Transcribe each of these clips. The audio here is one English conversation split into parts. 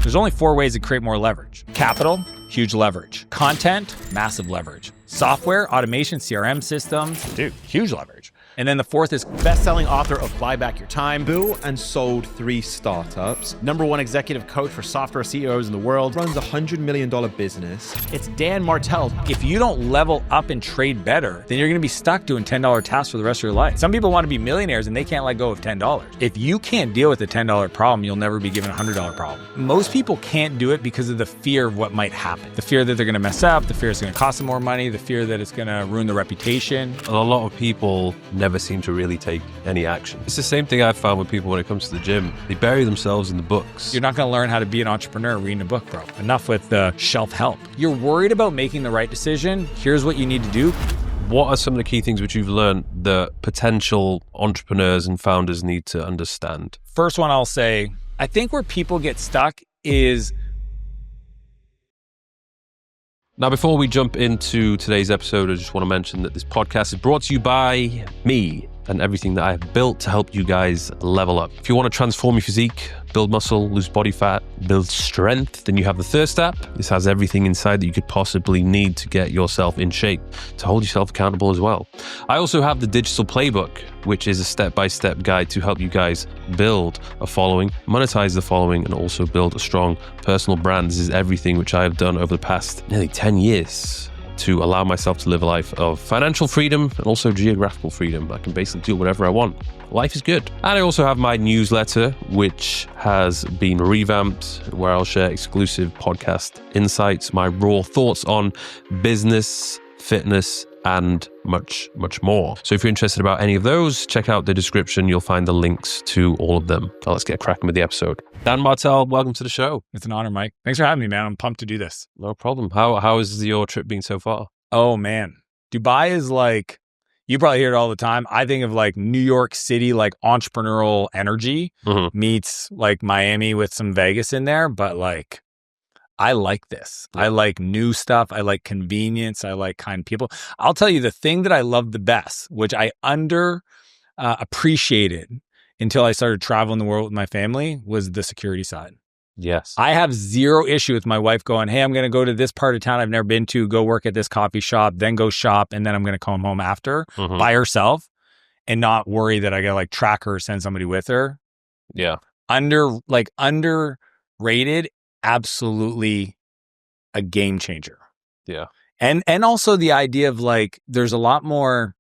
There's only 4 ways to create more leverage. Capital, huge leverage. Content, massive leverage. Software, automation, CRM systems, dude, huge leverage. And then the 4th is best-selling author of Buy Back Your Time, Built and sold 3 startups, #1 executive coach for software CEOs in the world, runs a $100 million business. It's Dan Martell. if you don't level up and trade better, then you're gonna be stuck doing $10 tasks for the rest of your life. Some people want to be millionaires and they can't let go of $10. If you can't deal with a $10 problem, you'll never be given a $100 problem. Most people can't do it because of the fear of what might happen. The fear that they're gonna mess up, the fear it's gonna cost them more money, the fear that it's gonna ruin their reputation. A lot of people never seem to really take any action. It's the same thing I've found with people when it comes to the gym. They bury themselves in the books. You're not gonna learn how to be an entrepreneur reading a book, bro. Enough with the shelf help. You're worried about making the right decision. Here's what you need to do. What are some of the key things which you've learned that potential entrepreneurs and founders need to understand? First one I'll say, I think where people get stuck is... Now, before we jump into today's episode, I just want to mention that this podcast is brought to you by me and everything that I have built to help you guys level up. If you want to transform your physique, build muscle, lose body fat, build strength, then you have the Thirst app. This has everything inside that you could possibly need to get yourself in shape, to hold yourself accountable as well. I also have the Digital Playbook, which is a step-by-step guide to help you guys build a following, monetize the following, and also build a strong personal brand. This is everything which I have done over the past nearly 10 years to allow myself to live a life of financial freedom and also geographical freedom. I can basically do whatever I want. Life is good. And I also have my newsletter, which has been revamped, where I'll share exclusive podcast insights, my raw thoughts on business, fitness, and much, much more. So if you're interested about any of those, check out the description. You'll find the links to all of them. Now let's get cracking with the episode. Dan Martell, welcome to the show. It's an honor, Mike. Thanks for having me, man. I'm pumped to do this. No problem. How has your trip been so far? Oh, man. Dubai is like, you probably hear it all the time. I think of like New York City, like entrepreneurial energy meets like Miami with some Vegas in there. But like, I like this. I like new stuff. I like convenience. I like kind people. I'll tell you the thing that I love the best, which I appreciated until I started traveling the world with my family, was the security side. Yes. I have zero issue with my wife going, hey, I'm going to go to this part of town I've never been to, go work at this coffee shop, then go shop, and then I'm going to come home after by herself and not worry that I got to like track her or send somebody with her. Yeah. Underrated, absolutely a game changer. Yeah. And also the idea of like, there's a lot more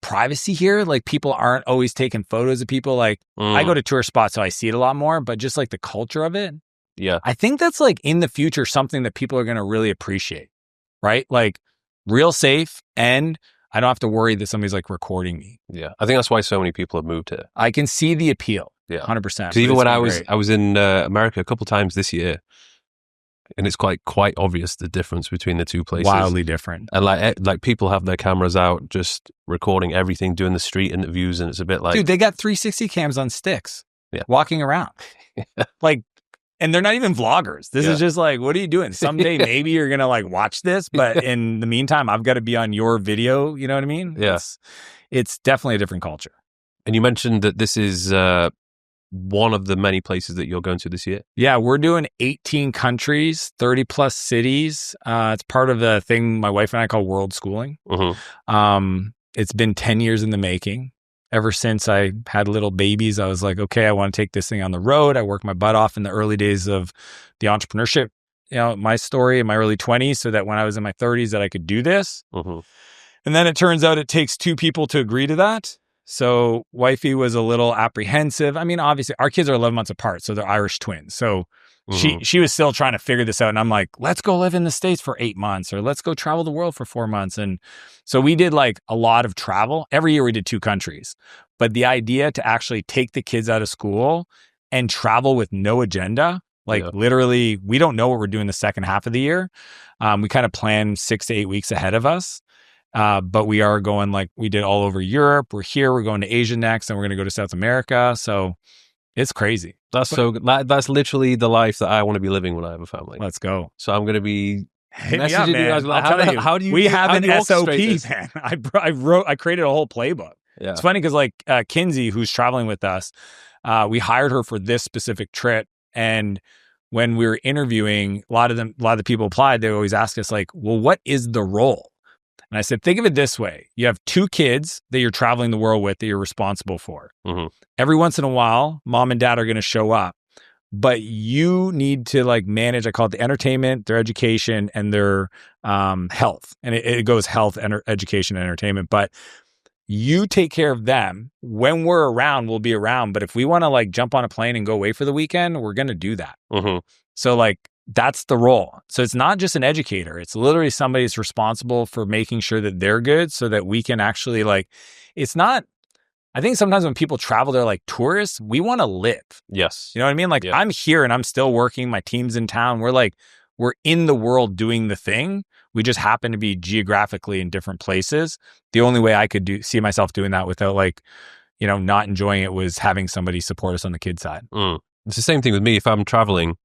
privacy here. Like people aren't always taking photos of people. Like I go to tourist spots, so I see it a lot more, but just like the culture of it. Yeah. I think that's like in the future, something that people are going to really appreciate, right? Like real safe, and I don't have to worry that somebody's like recording me. Yeah. I think that's why so many people have moved here. I can see the appeal. Yeah. 100%. Because even when I was in America a couple times this year, and it's quite obvious the difference between the two places. Wildly different. And like people have their cameras out, just recording everything, doing the street interviews, and it's a bit like, dude, they got 360 cams on sticks, walking around, like, and they're not even vloggers. This is just like, what are you doing? Someday maybe you're gonna like watch this, but in the meantime, I've got to be on your video. You know what I mean? Yeah. It's definitely a different culture. And you mentioned that this is one of the many places that you're going to this year. Yeah, we're doing 18 countries, 30 plus cities. It's part of the thing my wife and I call world schooling. It's been 10 years in the making. Ever since I had little babies, I was like, okay, I want to take this thing on the road. I worked my butt off in the early days of the entrepreneurship, my story in my early 20s, so that when I was in my 30s that I could do this. And then it turns out it takes 2 people to agree to that. So wifey was a little apprehensive. I mean, obviously our kids are 11 months apart, so they're Irish twins. So she was still trying to figure this out. And I'm like, let's go live in the States for 8 months, or let's go travel the world for 4 months. And so we did like a lot of travel. Every year we did 2 countries. But the idea to actually take the kids out of school and travel with no agenda, literally, we don't know what we're doing the second half of the year. We kind of plan 6 to 8 weeks ahead of us. But we are going, like we did all over Europe. We're here. We're going to Asia next, and we're going to go to South America. So it's crazy. That's literally the life that I want to be living when I have a family. Let's go. So I'm going to be messaging you guys. Like, how do you? We have an SOP, this? man. I created a whole playbook. Yeah. It's funny because like Kinsey, who's traveling with us, we hired her for this specific trip, and when we were interviewing, a lot of the people applied, they always ask us like, well, what is the role? And I said, think of it this way. You have 2 kids that you're traveling the world with that you're responsible for. Every once in a while, mom and dad are going to show up, but you need to like manage, I call it the entertainment, their education, and their health. And it goes health, education, and entertainment. But you take care of them. When we're around, we'll be around. But if we want to like jump on a plane and go away for the weekend, we're going to do that. So like, that's the role. So it's not just an educator. It's literally somebody that's responsible for making sure that they're good so that we can actually like, it's not, I think sometimes when people travel, they're like tourists. We want to live. Yes. You know what I mean? Like I'm here and I'm still working. My team's in town. We're in the world doing the thing. We just happen to be geographically in different places. The only way I could see myself doing that without like, you know, not enjoying it was having somebody support us on the kid side. It's the same thing with me. If I'm traveling,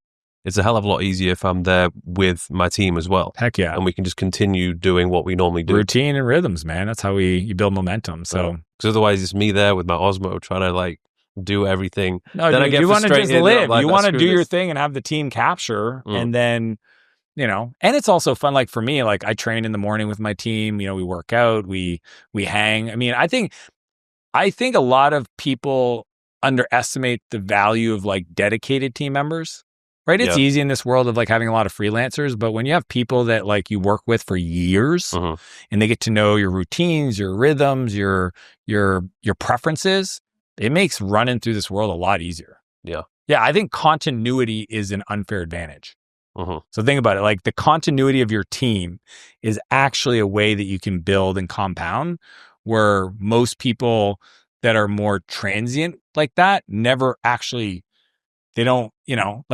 it's a hell of a lot easier if I'm there with my team as well. Heck yeah. And we can just continue doing what we normally do. Routine and rhythms, man. That's how you build momentum. So, because otherwise it's me there with my Osmo trying to like do everything. No, then dude, I get you want to just live. Like, you want to do your thing and have the team capture. And then, you know, and it's also fun. Like for me, like I train in the morning with my team, you know, we work out, we hang. I mean, I think a lot of people underestimate the value of like dedicated team members. Right? It's easy in this world of like having a lot of freelancers, but when you have people that like you work with for years and they get to know your routines, your rhythms, your preferences, it makes running through this world a lot easier. Yeah. Yeah. I think continuity is an unfair advantage. So think about it. Like the continuity of your team is actually a way that you can build and compound, where most people that are more transient like that never actually, they don't, you know,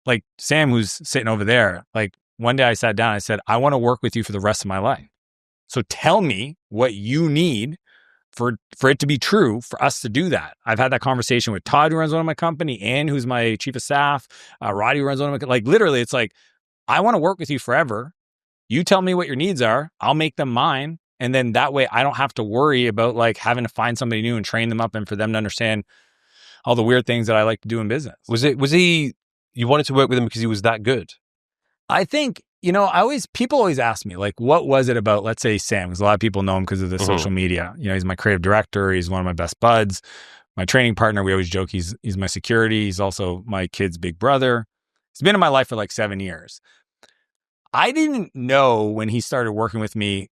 like Sam, who's sitting over there, like one day I sat down, I said, I want to work with you for the rest of my life. So tell me what you need for it to be true for us to do that. I've had that conversation with Todd, who runs one of my company, Ann, who's my chief of staff, Roddy, who runs one of my, like literally it's like, I want to work with you forever. You tell me what your needs are. I'll make them mine. And then that way I don't have to worry about like having to find somebody new and train them up and for them to understand all the weird things that I like to do in business. Was he, you wanted to work with him because he was that good? I think, you know, people always ask me, like, what was it about, let's say Sam, because a lot of people know him because of the social media. You know, he's my creative director. He's one of my best buds. My training partner, we always joke, he's my security. He's also my kid's big brother. He's been in my life for like 7 years. I didn't know when he started working with me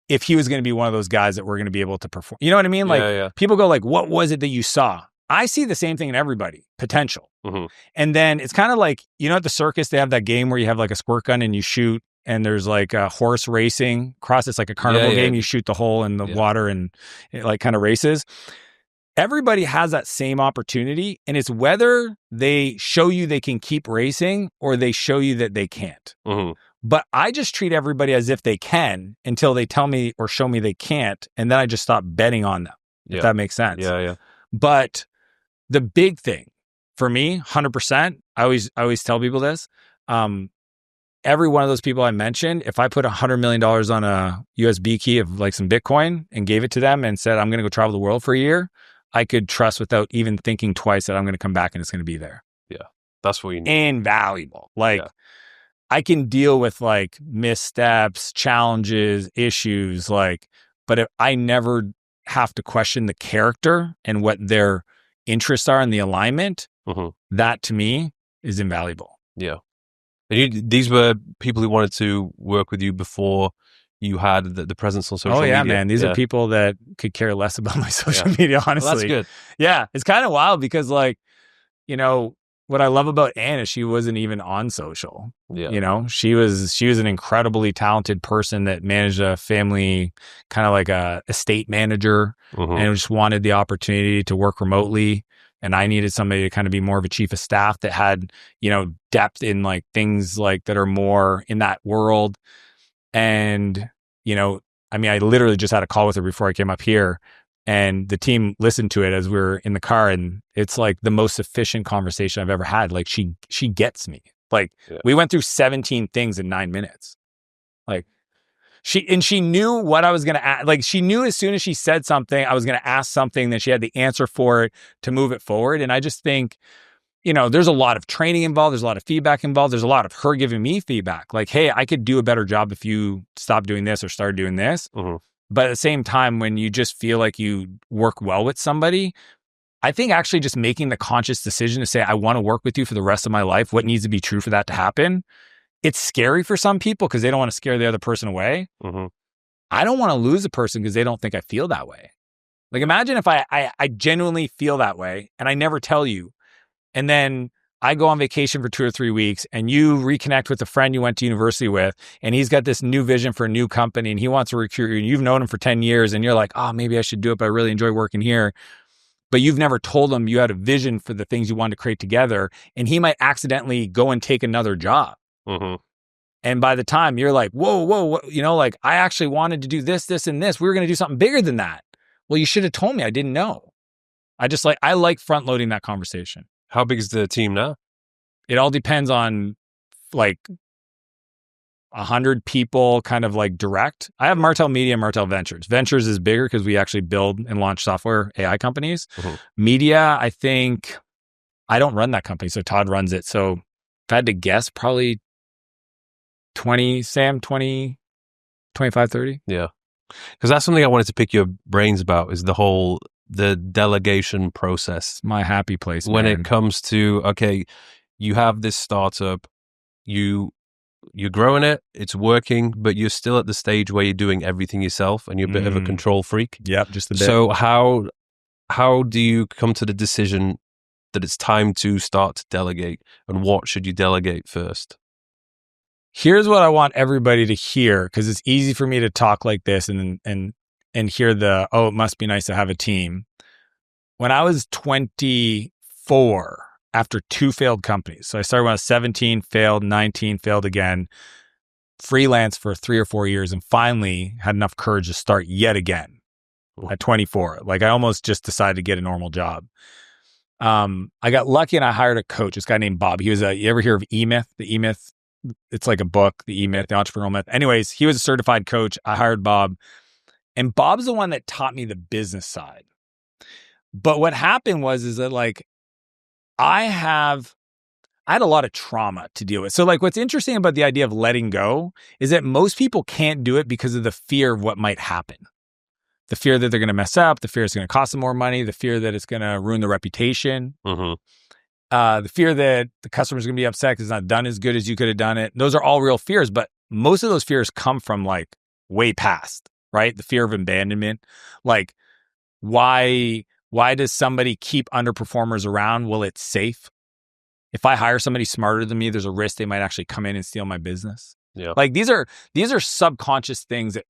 if he was going to be one of those guys that we're going to be able to perform. You know what I mean? Like people go like, what was it that you saw? I see the same thing in everybody, potential. And then it's kind of like, you know, at the circus, they have that game where you have like a squirt gun and you shoot, and there's like a horse racing across. It's like a carnival game. You shoot the hole in the water and it like kind of races. Everybody has that same opportunity. And it's whether they show you they can keep racing or they show you that they can't. But I just treat everybody as if they can until they tell me or show me they can't. And then I just stop betting on them, if that makes sense. Yeah. But the big thing for me, 100%, I always tell people this. Every one of those people I mentioned, if I put $100 million on a USB key of like some Bitcoin and gave it to them and said, I'm going to go travel the world for a year, I could trust without even thinking twice that I'm going to come back and it's going to be there. Yeah. That's what you need. Invaluable. Like I can deal with like missteps, challenges, issues, like, but if I never have to question the character and what their interests are and the alignment, that to me is invaluable. Yeah. And these were people who wanted to work with you before you had the presence on social media. Oh yeah, man. These are people that could care less about my social media, honestly. Well, that's good. Yeah. It's kind of wild because like, you know, what I love about Anne is she wasn't even on social. Yeah. You know, she was an incredibly talented person that managed a family, kind of like a estate manager, and just wanted the opportunity to work remotely. And I needed somebody to kind of be more of a chief of staff that had, you know, depth in like things like that are more in that world. And, you know, I mean, I literally just had a call with her before I came up here, and the team listened to it as we were in the car, and it's like the most efficient conversation I've ever had. Like she gets me. Like we went through 17 things in 9 minutes. Like she knew what I was going to ask. Like she knew as soon as she said something, I was going to ask something, then she had the answer for it to move it forward. And I just think there's a lot of training involved. There's a lot of feedback involved. There's a lot of her giving me feedback. Like, hey, I could do a better job if you stopped doing this or started doing this. But at the same time, when you just feel like you work well with somebody, I think actually just making the conscious decision to say, I want to work with you for the rest of my life, what needs to be true for that to happen? It's scary for some people because they don't want to scare the other person away. I don't want to lose a person because they don't think I feel that way. Like, imagine if I genuinely feel that way and I never tell you. And then I go on vacation for 2 or 3 weeks and you reconnect with a friend you went to university with, and he's got this new vision for a new company and he wants to recruit you and you've known him for 10 years and you're like, oh, maybe I should do it, but I really enjoy working here. But you've never told him you had a vision for the things you wanted to create together, and he might accidentally go and take another job. And by the time you're like, whoa, like, I actually wanted to do this, this, and this. We were going to do something bigger than that. Well, you should have told me. I didn't know. I like front loading that conversation. How big is the team now? It all depends on like 100 people kind of like direct. I have Martell Media and Martell Ventures. Ventures is bigger because we actually build and launch software AI companies. Media, I think, I don't run that company. So Todd runs it. So if I had to guess, probably 20, Sam, 20, 25, 30. Yeah. Because that's something I wanted to pick your brains about, is the delegation process. It's my happy place, when man. It comes to, okay, you have this startup, you're growing it, it's working, but you're still at the stage where you're doing everything yourself and you're a bit of a control freak. Yep, just a bit. So how do you come to the decision that it's time to start to delegate, and what should you delegate first? Here's what I want everybody to hear, because it's easy for me to talk like this and hear it must be nice to have a team. When I was 24, after 2 failed companies, so I started when I was 17, failed, 19, failed again, freelance for 3 or 4 years, and finally had enough courage to start yet again at 24. Like, I almost just decided to get a normal job. I got lucky and I hired a coach, this guy named Bob. He was you ever hear of E-Myth? The E-Myth, it's like a book, the E-Myth, the entrepreneurial myth. Anyways, he was a certified coach. I hired Bob, and Bob's the one that taught me the business side. But what happened is that, like, I had a lot of trauma to deal with. So, like, what's interesting about the idea of letting go is that most people can't do it because of the fear of what might happen. The fear that they're going to mess up, the fear it's going to cost them more money, the fear that it's going to ruin the reputation, the fear that the customer's going to be upset because it's not done as good as you could have done it. Those are all real fears, but most of those fears come from, like, way past, right? The fear of abandonment. Like, why does somebody keep underperformers around? Well, it's safe. If I hire somebody smarter than me, there's a risk they might actually come in and steal my business. Yeah. Like, these are subconscious things that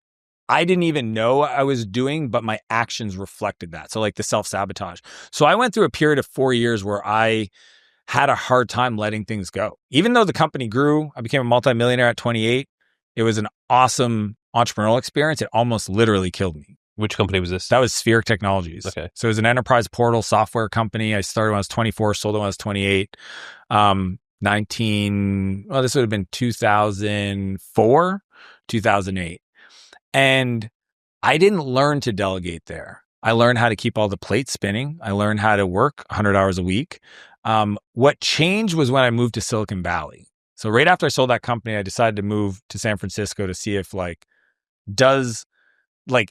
I didn't even know I was doing, but my actions reflected that. So, like, the self-sabotage. So I went through a period of 4 years where I had a hard time letting things go. Even though the company grew, I became a multimillionaire at 28. It was an awesome entrepreneurial experience. It almost literally killed me. Which company was this? That was Spheric Technologies. Okay. So it was an enterprise portal software company. I started when I was 24, sold it when I was 28. This would have been 2004, 2008. And I didn't learn to delegate there. I learned how to keep all the plates spinning. I learned how to work 100 hours a week. What changed was when I moved to Silicon Valley. So right after I sold that company, I decided to move to San Francisco to see if,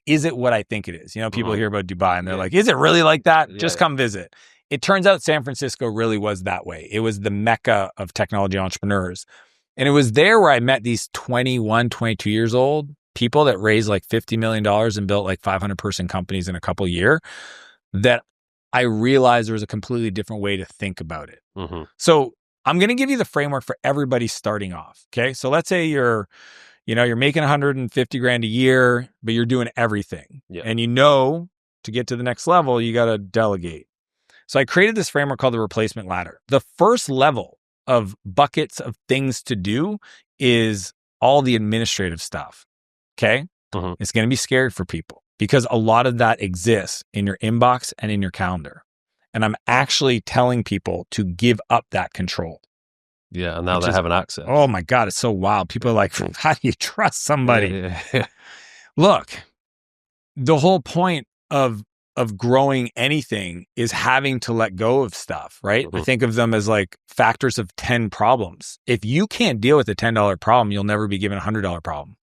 is it what I think it is? People hear about Dubai and they're like, is it really like that? Just come visit. It turns out San Francisco really was that way. It was the mecca of technology entrepreneurs. And it was there where I met these 21, 22 years old people that raised like $50 million and built like 500 person companies in a couple of years, that I realized there was a completely different way to think about it. So I'm going to give you the framework for everybody starting off. Okay. So let's say you're making 150 grand a year, but you're doing everything. Yeah. And to get to the next level, you got to delegate. So I created this framework called the replacement ladder. The first level of buckets of things to do is all the administrative stuff. Okay. It's going to be scary for people because a lot of that exists in your inbox and in your calendar. And I'm actually telling people to give up that control. Yeah, and now they have an access. Oh my God, it's so wild. People are like, how do you trust somebody? Look, the whole point of of growing anything is having to let go of stuff, right? I think of them as like factors of 10 problems. If you can't deal with a $10 problem, you'll never be given a $100 problem.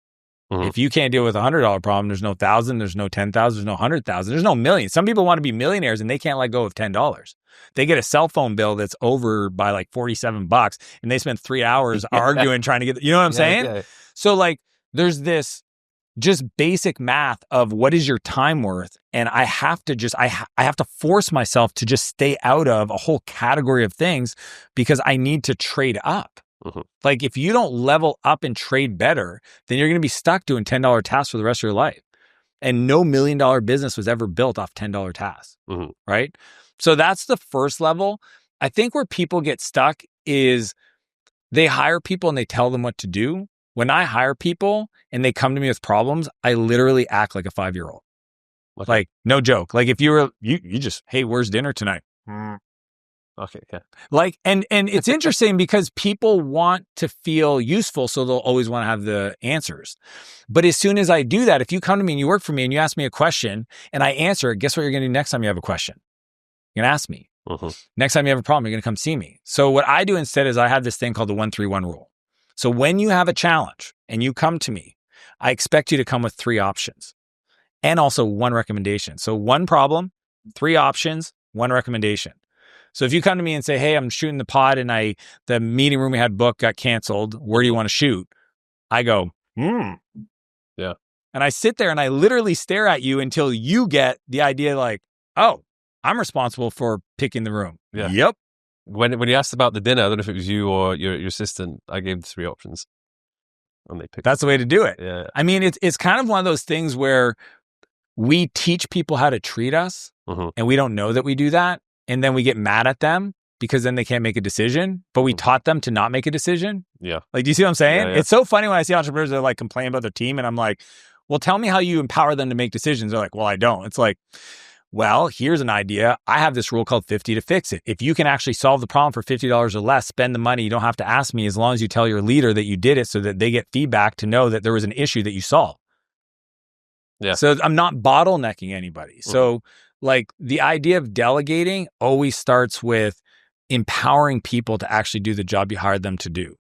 If you can't deal with a $100 problem, there's no 1,000, there's no 10,000, there's no 100,000, there's no million. Some people want to be millionaires and they can't let go of $10. They get a cell phone bill that's over by like $47 and they spend 3 hours arguing trying to get, you know what I'm saying? Yeah. So like there's this just basic math of what is your time worth. And I have to just, I have to force myself to just stay out of a whole category of things because I need to trade up. Like if you don't level up and trade better, then you're going to be stuck doing $10 tasks for the rest of your life. And no $1 million business was ever built off $10 tasks, right? So that's the first level. I think where people get stuck is they hire people and they tell them what to do. When I hire people and they come to me with problems, I literally act like a 5-year-old. Okay. Like no joke. Like if you were, you just, hey, where's dinner tonight? Okay, yeah. Like, and it's interesting because people want to feel useful, so they'll always want to have the answers. But as soon as I do that, if you come to me and you work for me and you ask me a question and I answer it, guess what you're going to do next time you have a question? You're going to ask me. Next time you have a problem, you're going to come see me. So what I do instead is I have this thing called the 1-3-1 rule. So when you have a challenge and you come to me, I expect you to come with 3 options and also 1 recommendation. So 1 problem, 3 options, 1 recommendation. So if you come to me and say, hey, I'm shooting the pod and the meeting room we had booked got canceled. Where do you want to shoot? I go, Yeah. And I sit there and I literally stare at you until you get the idea like, oh, I'm responsible for picking the room. Yeah. Yep. When you asked about the dinner, I don't know if it was you or your assistant, I gave the 3 options. And they picked. That's the way to do it. Yeah. I mean, it's kind of one of those things where we teach people how to treat us and we don't know that we do that. And then we get mad at them because then they can't make a decision, but we taught them to not make a decision. Yeah. Like, do you see what I'm saying? Yeah. It's so funny when I see entrepreneurs that like complain about their team and I'm like, well, tell me how you empower them to make decisions. They're like, well, I don't. It's like, well, here's an idea. I have this rule called 50 to fix it. If you can actually solve the problem for $50 or less, spend the money. You don't have to ask me as long as you tell your leader that you did it so that they get feedback to know that there was an issue that you solved. Yeah. So I'm not bottlenecking anybody. So like the idea of delegating always starts with empowering people to actually do the job you hired them to do.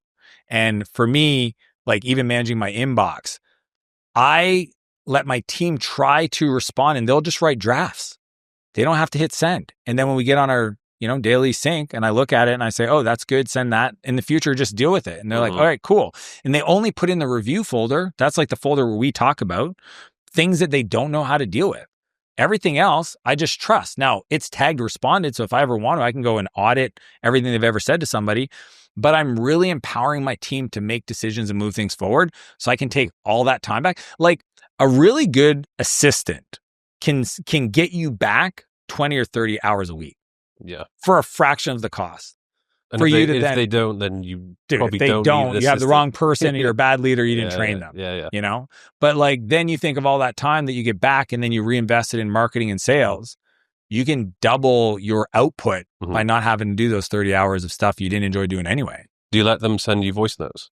And for me, like even managing my inbox, I let my team try to respond and they'll just write drafts. They don't have to hit send. And then when we get on our, daily sync and I look at it and I say, oh, that's good. Send that. In the future, just deal with it. And they're like, all right, cool. And they only put in the review folder. That's like the folder where we talk about things that they don't know how to deal with. Everything else, I just trust. Now, it's tagged responded, so if I ever want to, I can go and audit everything they've ever said to somebody, but I'm really empowering my team to make decisions and move things forward so I can take all that time back. Like a really good assistant can get you back 20 or 30 hours a week. Yeah. For a fraction of the cost. And if they don't, then you probably if they don't, you have the wrong person and you're a bad leader, you didn't train them. Yeah. But like then you think of all that time that you get back and then you reinvest it in marketing and sales. You can double your output by not having to do those 30 hours of stuff you didn't enjoy doing anyway. Do you let them send you voice notes?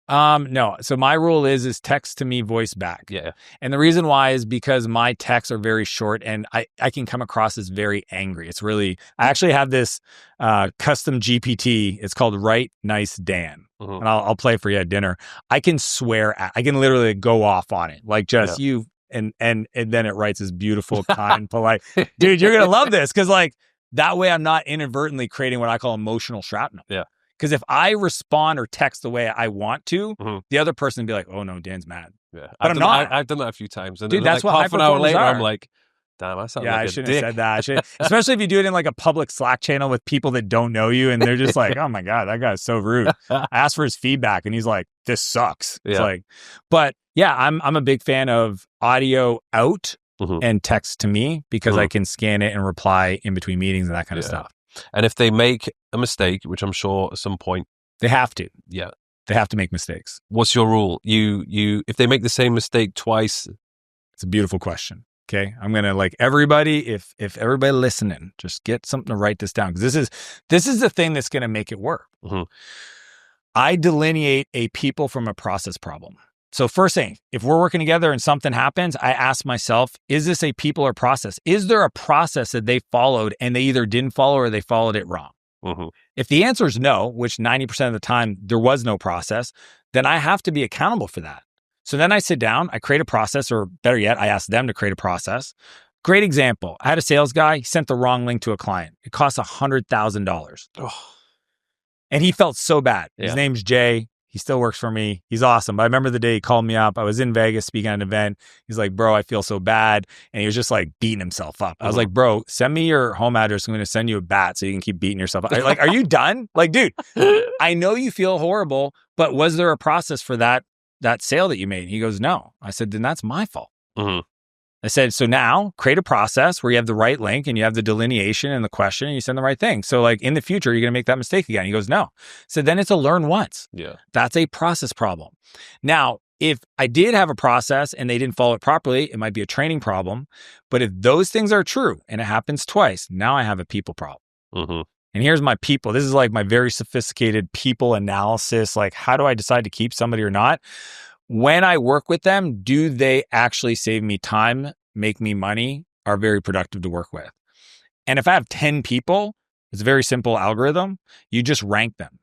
No. So my rule is text to me, voice back. Yeah. And the reason why is because my texts are very short and I can come across as very angry. It's really, I actually have this custom GPT. It's called Write Nice Dan. And I'll play for you at dinner. I can I can literally go off on it. Like just you and then it writes this beautiful, kind, polite, dude, you're going to love this. Cause like that way I'm not inadvertently creating what I call emotional shrapnel. Yeah. Because if I respond or text the way I want to, the other person would be like, oh no, Dan's mad. Yeah. But I'm not. I've done that a few times. And dude, that's like what half an hour later, are. I'm like, damn, I sound like a dick. Yeah, I shouldn't have said that. Especially if you do it in like a public Slack channel with people that don't know you and they're just like, oh my God, that guy's so rude. I asked for his feedback and he's like, this sucks. It's like, but yeah, I'm a big fan of audio out and text to me because I can scan it and reply in between meetings and that kind of stuff. And if they make a mistake, which I'm sure at some point, they have to. Yeah. They have to make mistakes. What's your rule? If they make the same mistake twice. It's a beautiful question. Okay. I'm going to like everybody, if everybody listening, just get something to write this down. Cause this is the thing that's going to make it work. I delineate a people from a process problem. So first thing, if we're working together and something happens, I ask myself, is this a people or process? Is there a process that they followed and they either didn't follow or they followed it wrong? Mm-hmm. If the answer is no, which 90% of the time there was no process, then I have to be accountable for that. So then I sit down, I create a process, or better yet, I ask them to create a process. Great example. I had a sales guy, he sent the wrong link to a client. It cost $100,000. Oh. And he felt so bad. Yeah. His name's Jay. He still works for me. He's awesome. But I remember the day he called me up. I was in Vegas speaking at an event. He's like, bro, I feel so bad. And he was just like beating himself up. I was like, bro, send me your home address. I'm going to send you a bat so you can keep beating yourself up. Like, are you done? Like, dude, I know you feel horrible, but was there a process for that sale that you made? He goes, no. I said, then that's my fault. Mm-hmm. I said, so now create a process where you have the right link and you have the delineation and the question and you send the right thing. So like in the future, you're going to make that mistake again. He goes, no. So then it's a learn once. Yeah. That's a process problem. Now, if I did have a process and they didn't follow it properly, it might be a training problem. But if those things are true and it happens twice, now I have a people problem. Mm-hmm. And here's my people. This is like my very sophisticated people analysis. Like, how do I decide to keep somebody or not? When I work with them, do they actually save me time, make me money, are very productive to work with? And if I have 10 people, it's a very simple algorithm. You just rank them.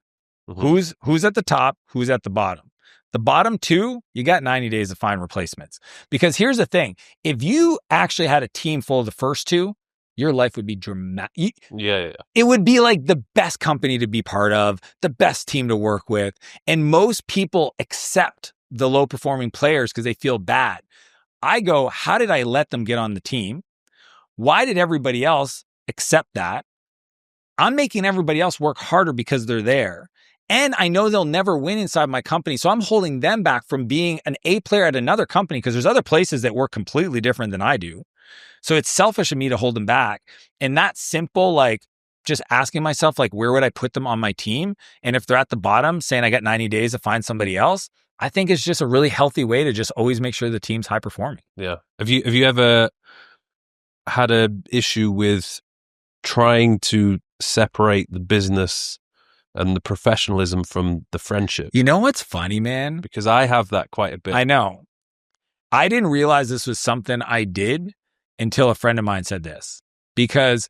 Mm-hmm. Who's at the top, who's at the bottom. The bottom two, you got 90 days to find replacements. Because here's the thing. If you actually had a team full of the first two, your life would be dramatic. Yeah. It would be like the best company to be part of, the best team to work with. And most people accept the low performing players because they feel bad. I go, how did I let them get on the team? Why did everybody else accept that? I'm making everybody else work harder because they're there. And I know they'll never win inside my company. So I'm holding them back from being an A player at another company because there's other places that work completely different than I do. So it's selfish of me to hold them back. And that simple, like just asking myself, like, where would I put them on my team? And if they're at the bottom saying I got 90 days to find somebody else, I think it's just a really healthy way to just always make sure the team's high performing. Yeah. Have you ever had an issue with trying to separate the business and the professionalism from the friendship? You know what's funny, man? Because I have that quite a bit. I know. I didn't realize this was something I did until a friend of mine said this. Because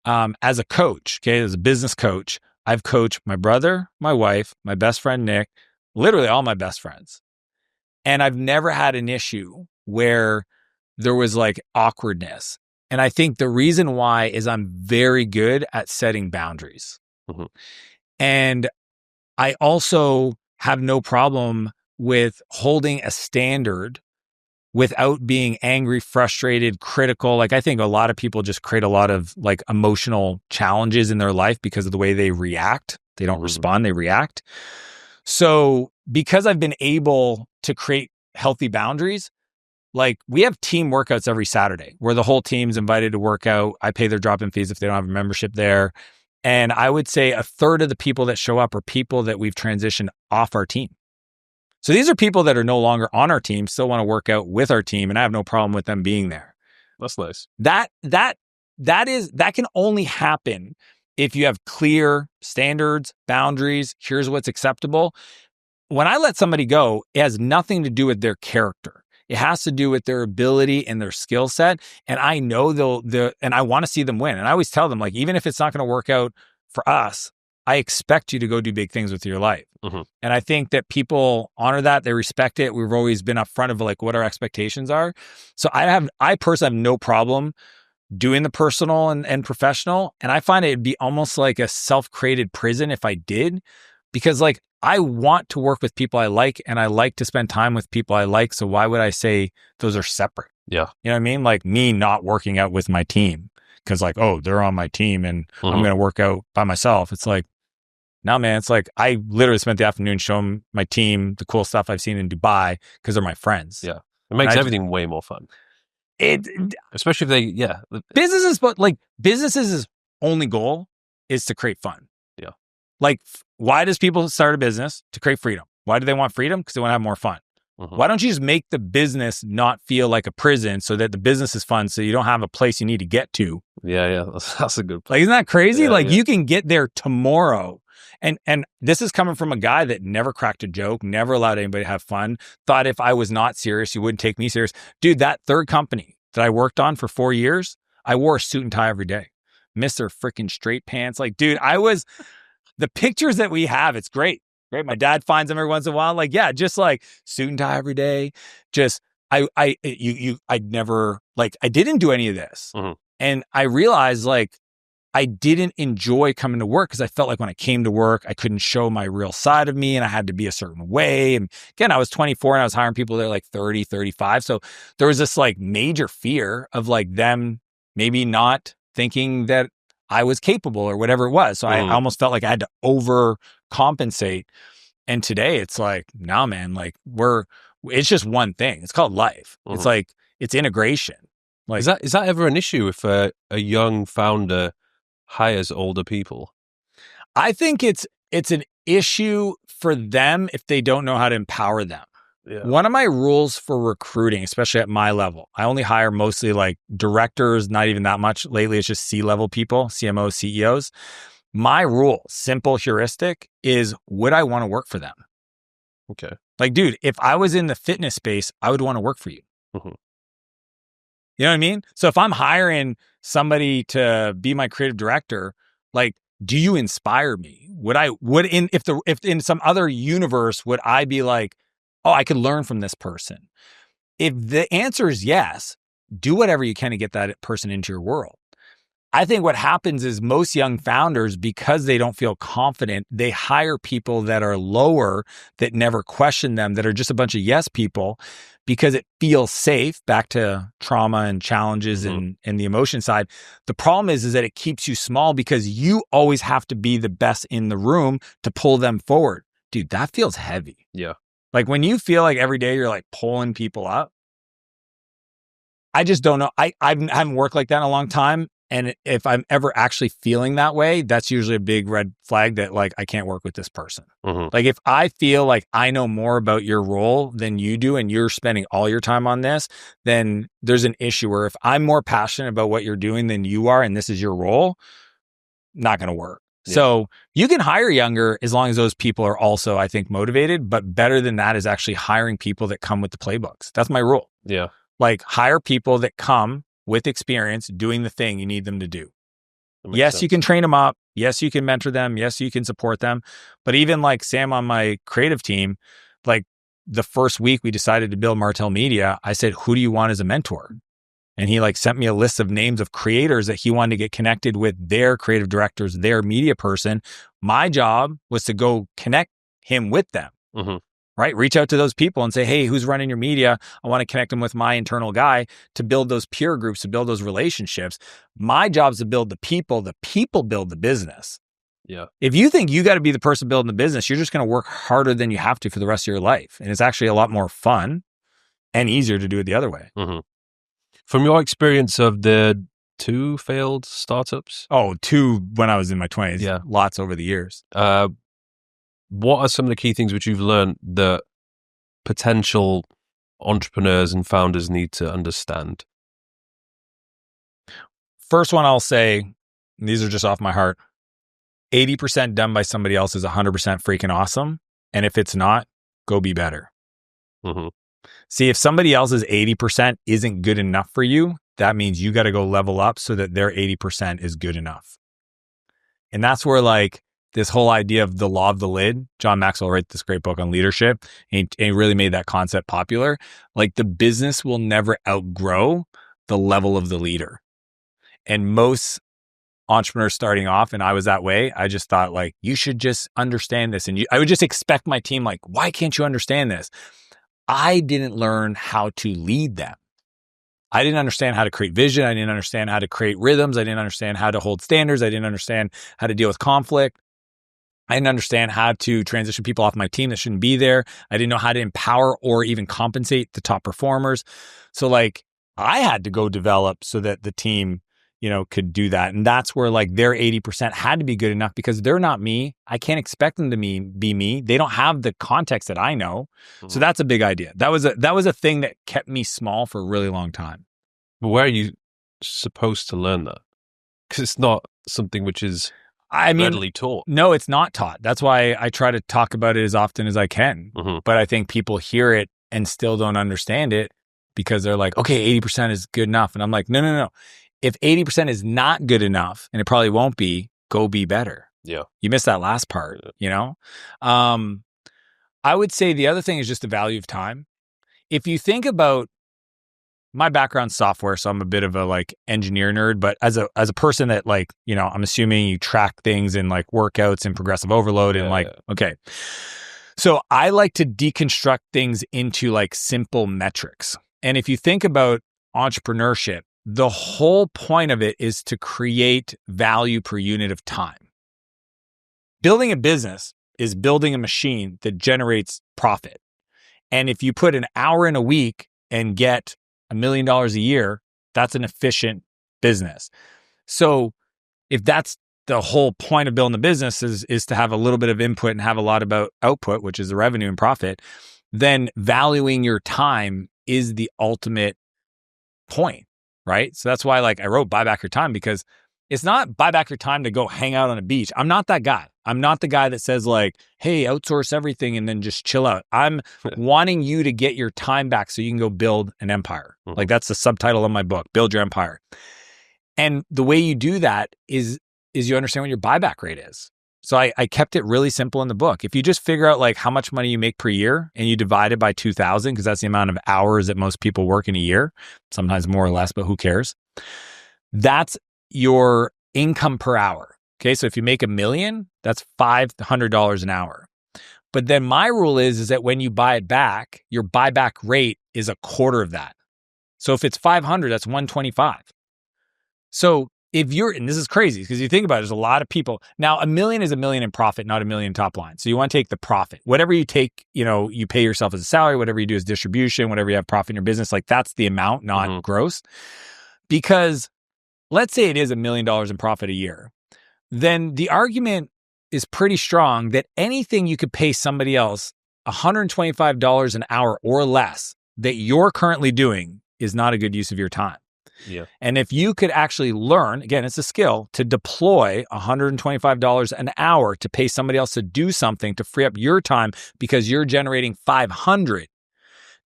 as a coach, okay, as a business coach, I've coached my brother, my wife, my best friend, Nick, literally all my best friends. And I've never had an issue where there was like awkwardness. And I think the reason why is I'm very good at setting boundaries. Mm-hmm. And I also have no problem with holding a standard without being angry, frustrated, critical. Like I think a lot of people just create a lot of like emotional challenges in their life because of the way they react. They don't respond, they react. So because I've been able to create healthy boundaries, like we have team workouts every Saturday where the whole team's invited to work out. I pay their drop-in fees if they don't have a membership there. And I would say a third of the people that show up are people that we've transitioned off our team. So these are people that are no longer on our team, still want to work out with our team, and I have no problem with them being there. That's nice. That can only happen if you have clear standards, boundaries, here's what's acceptable. When I let somebody go, it has nothing to do with their character. It has to do with their ability and their skill set. And I know and I want to see them win. And I always tell them, like, even if it's not going to work out for us, I expect you to go do big things with your life. Mm-hmm. And I think that people honor that. They respect it. We've always been upfront of like what our expectations are. So I personally have no problem doing the personal and professional. And I find it'd be almost like a self-created prison if I did, because like I want to work with people I like and I like to spend time with people I like. So why would I say those are separate? Yeah. You know what I mean? Like me not working out with my team because like, oh, they're on my team and I'm going to work out by myself. It's like, no, man, it's like I literally spent the afternoon showing my team the cool stuff I've seen in Dubai because they're my friends. Yeah. It makes everything way more fun. Especially if they, businesses' only goal is to create fun. Yeah. Like, why does people start a business? To create freedom. Why do they want freedom? Because they want to have more fun. Mm-hmm. Why don't you just make the business not feel like a prison so that the business is fun so you don't have a place you need to get to? Yeah. That's a good point. Like, isn't that crazy? You can get there tomorrow And this is coming from a guy that never cracked a joke, never allowed anybody to have fun, thought if I was not serious, you wouldn't take me serious. Dude, that third company that I worked on for 4 years, I wore a suit and tie every day. Mr. freaking straight pants. Like, dude, the pictures that we have, it's great. Great. My dad finds them every once in a while. Like, yeah, just like suit and tie every day. Just, I never, like, I didn't do any of this. And I realized, like, I didn't enjoy coming to work because I felt like when I came to work, I couldn't show my real side of me and I had to be a certain way. And again, I was 24 and I was hiring people that are like 30, 35. So there was this like major fear of like them maybe not thinking that I was capable or whatever it was. So I almost felt like I had to overcompensate. And today it's like, nah, man, like it's just one thing. It's called life. It's like, it's integration. Like, is that ever an issue if a young founder hires older people? I think it's an issue for them if they don't know how to empower them. Yeah. One of my rules for recruiting, especially at my level, I only hire mostly like directors, not even that much. Lately, it's just C-level people, CMOs, CEOs. My rule, simple heuristic, is would I want to work for them? Okay. Like, dude, if I was in the fitness space, I would want to work for you. You know what I mean? So if I'm hiring somebody to be my creative director, like, do you inspire me? If in some other universe, would I be like, oh, I could learn from this person? If the answer is yes, do whatever you can to get that person into your world. I think what happens is most young founders, because they don't feel confident, they hire people that are lower, that never question them, that are just a bunch of yes people, because it feels safe, back to trauma and challenges and the emotion side. The problem is that it keeps you small because you always have to be the best in the room to pull them forward. Dude, that feels heavy. Yeah. Like when you feel like every day you're like pulling people up, I just don't know. I haven't worked like that in a long time. And if I'm ever actually feeling that way, that's usually a big red flag that like, I can't work with this person. Like if I feel like I know more about your role than you do and you're spending all your time on this, then there's an issue where if I'm more passionate about what you're doing than you are and this is your role, not going to work. Yeah. So you can hire younger as long as those people are also, I think, motivated. But better than that is actually hiring people that come with the playbooks. That's my rule. Yeah. Like hire people that come with experience doing the thing you need them to do. Yes, sense. You can train them up. Yes, you can mentor them. Yes, you can support them. But even like Sam on my creative team, like the first week we decided to build Martell Media, I said, who do you want as a mentor? And he like sent me a list of names of creators that he wanted to get connected with their creative directors, their media person. My job was to go connect him with them. Right? Reach out to those people and say, hey, who's running your media? I want to connect them with my internal guy to build those peer groups, to build those relationships. My job is to build the people build the business. Yeah. If you think you got to be the person building the business, you're just going to work harder than you have to for the rest of your life. And it's actually a lot more fun and easier to do it the other way. From your experience of the 2 failed startups? Oh, 2 when I was in my 20s. Yeah. Lots over the years. What are some of the key things which you've learned that potential entrepreneurs and founders need to understand? First one I'll say, and these are just off my heart, 80% done by somebody else is 100% freaking awesome. And if it's not, go be better. See, if somebody else's 80% isn't good enough for you, that means you got to go level up so that their 80% is good enough. And that's where like, this whole idea of the law of the lid, John Maxwell wrote this great book on leadership, and he really made that concept popular. Like the business will never outgrow the level of the leader. And most entrepreneurs starting off, and I was that way, I just thought like, you should just understand this. And I would just expect my team like, why can't you understand this? I didn't learn how to lead them. I didn't understand how to create vision. I didn't understand how to create rhythms. I didn't understand how to hold standards. I didn't understand how to deal with conflict. I didn't understand how to transition people off my team that shouldn't be there. I didn't know how to empower or even compensate the top performers. So like I had to go develop so that the team, could do that. And that's where like their 80% had to be good enough because they're not me. I can't expect them to be me. They don't have the context that I know. So that's a big idea. That was a thing that kept me small for a really long time. But where are you supposed to learn that? Because it's not something which is I mean, readily taught. No, it's not taught. That's why I try to talk about it as often as I can. But I think people hear it and still don't understand it because they're like, okay, 80% is good enough. And I'm like, no. If 80% is not good enough, and it probably won't be, go be better. Yeah. You missed that last part, you know? I would say the other thing is just the value of time. If you think about my background software, so I'm a bit of a like engineer nerd, but as a person that like, you know, I'm assuming you track things in like workouts and progressive overload okay. So I like to deconstruct things into like simple metrics. And if you think about entrepreneurship, the whole point of it is to create value per unit of time. Building a business is building a machine that generates profit. And if you put an hour in a week and get $1 million a year, that's an efficient business. So if that's the whole point of building a business is to have a little bit of input and have a lot about output, which is the revenue and profit, then valuing your time is the ultimate point, right? So that's why like I wrote Buy Back Your Time, because it's not buy back your time to go hang out on a beach. I'm not that guy. I'm not the guy that says like, hey, outsource everything and then just chill out. I'm wanting you to get your time back so you can go build an empire. Like that's the subtitle of my book, Build Your Empire. And the way you do that is you understand what your buyback rate is. So I kept it really simple in the book. If you just figure out like how much money you make per year and you divide it by 2,000, because that's the amount of hours that most people work in a year, sometimes more or less, but who cares? That's your income per hour. Okay, so if you make $1 million, that's $500 an hour. But then my rule is that when you buy it back, your buyback rate is a quarter of that. So if it's 500, that's 125. So if you're, and this is crazy because you think about it, there's a lot of people. Now, $1 million is $1 million in profit, not $1 million top line. So you want to take the profit. Whatever you take, you know, you pay yourself as a salary, whatever you do as distribution, whatever you have profit in your business, like that's the amount, not gross. Because let's say it is $1 million in profit a year, then the argument is pretty strong that anything you could pay somebody else $125 an hour or less that you're currently doing is not a good use of your time. Yeah. And if you could actually learn, again, it's a skill, to deploy $125 an hour to pay somebody else to do something to free up your time because you're generating 500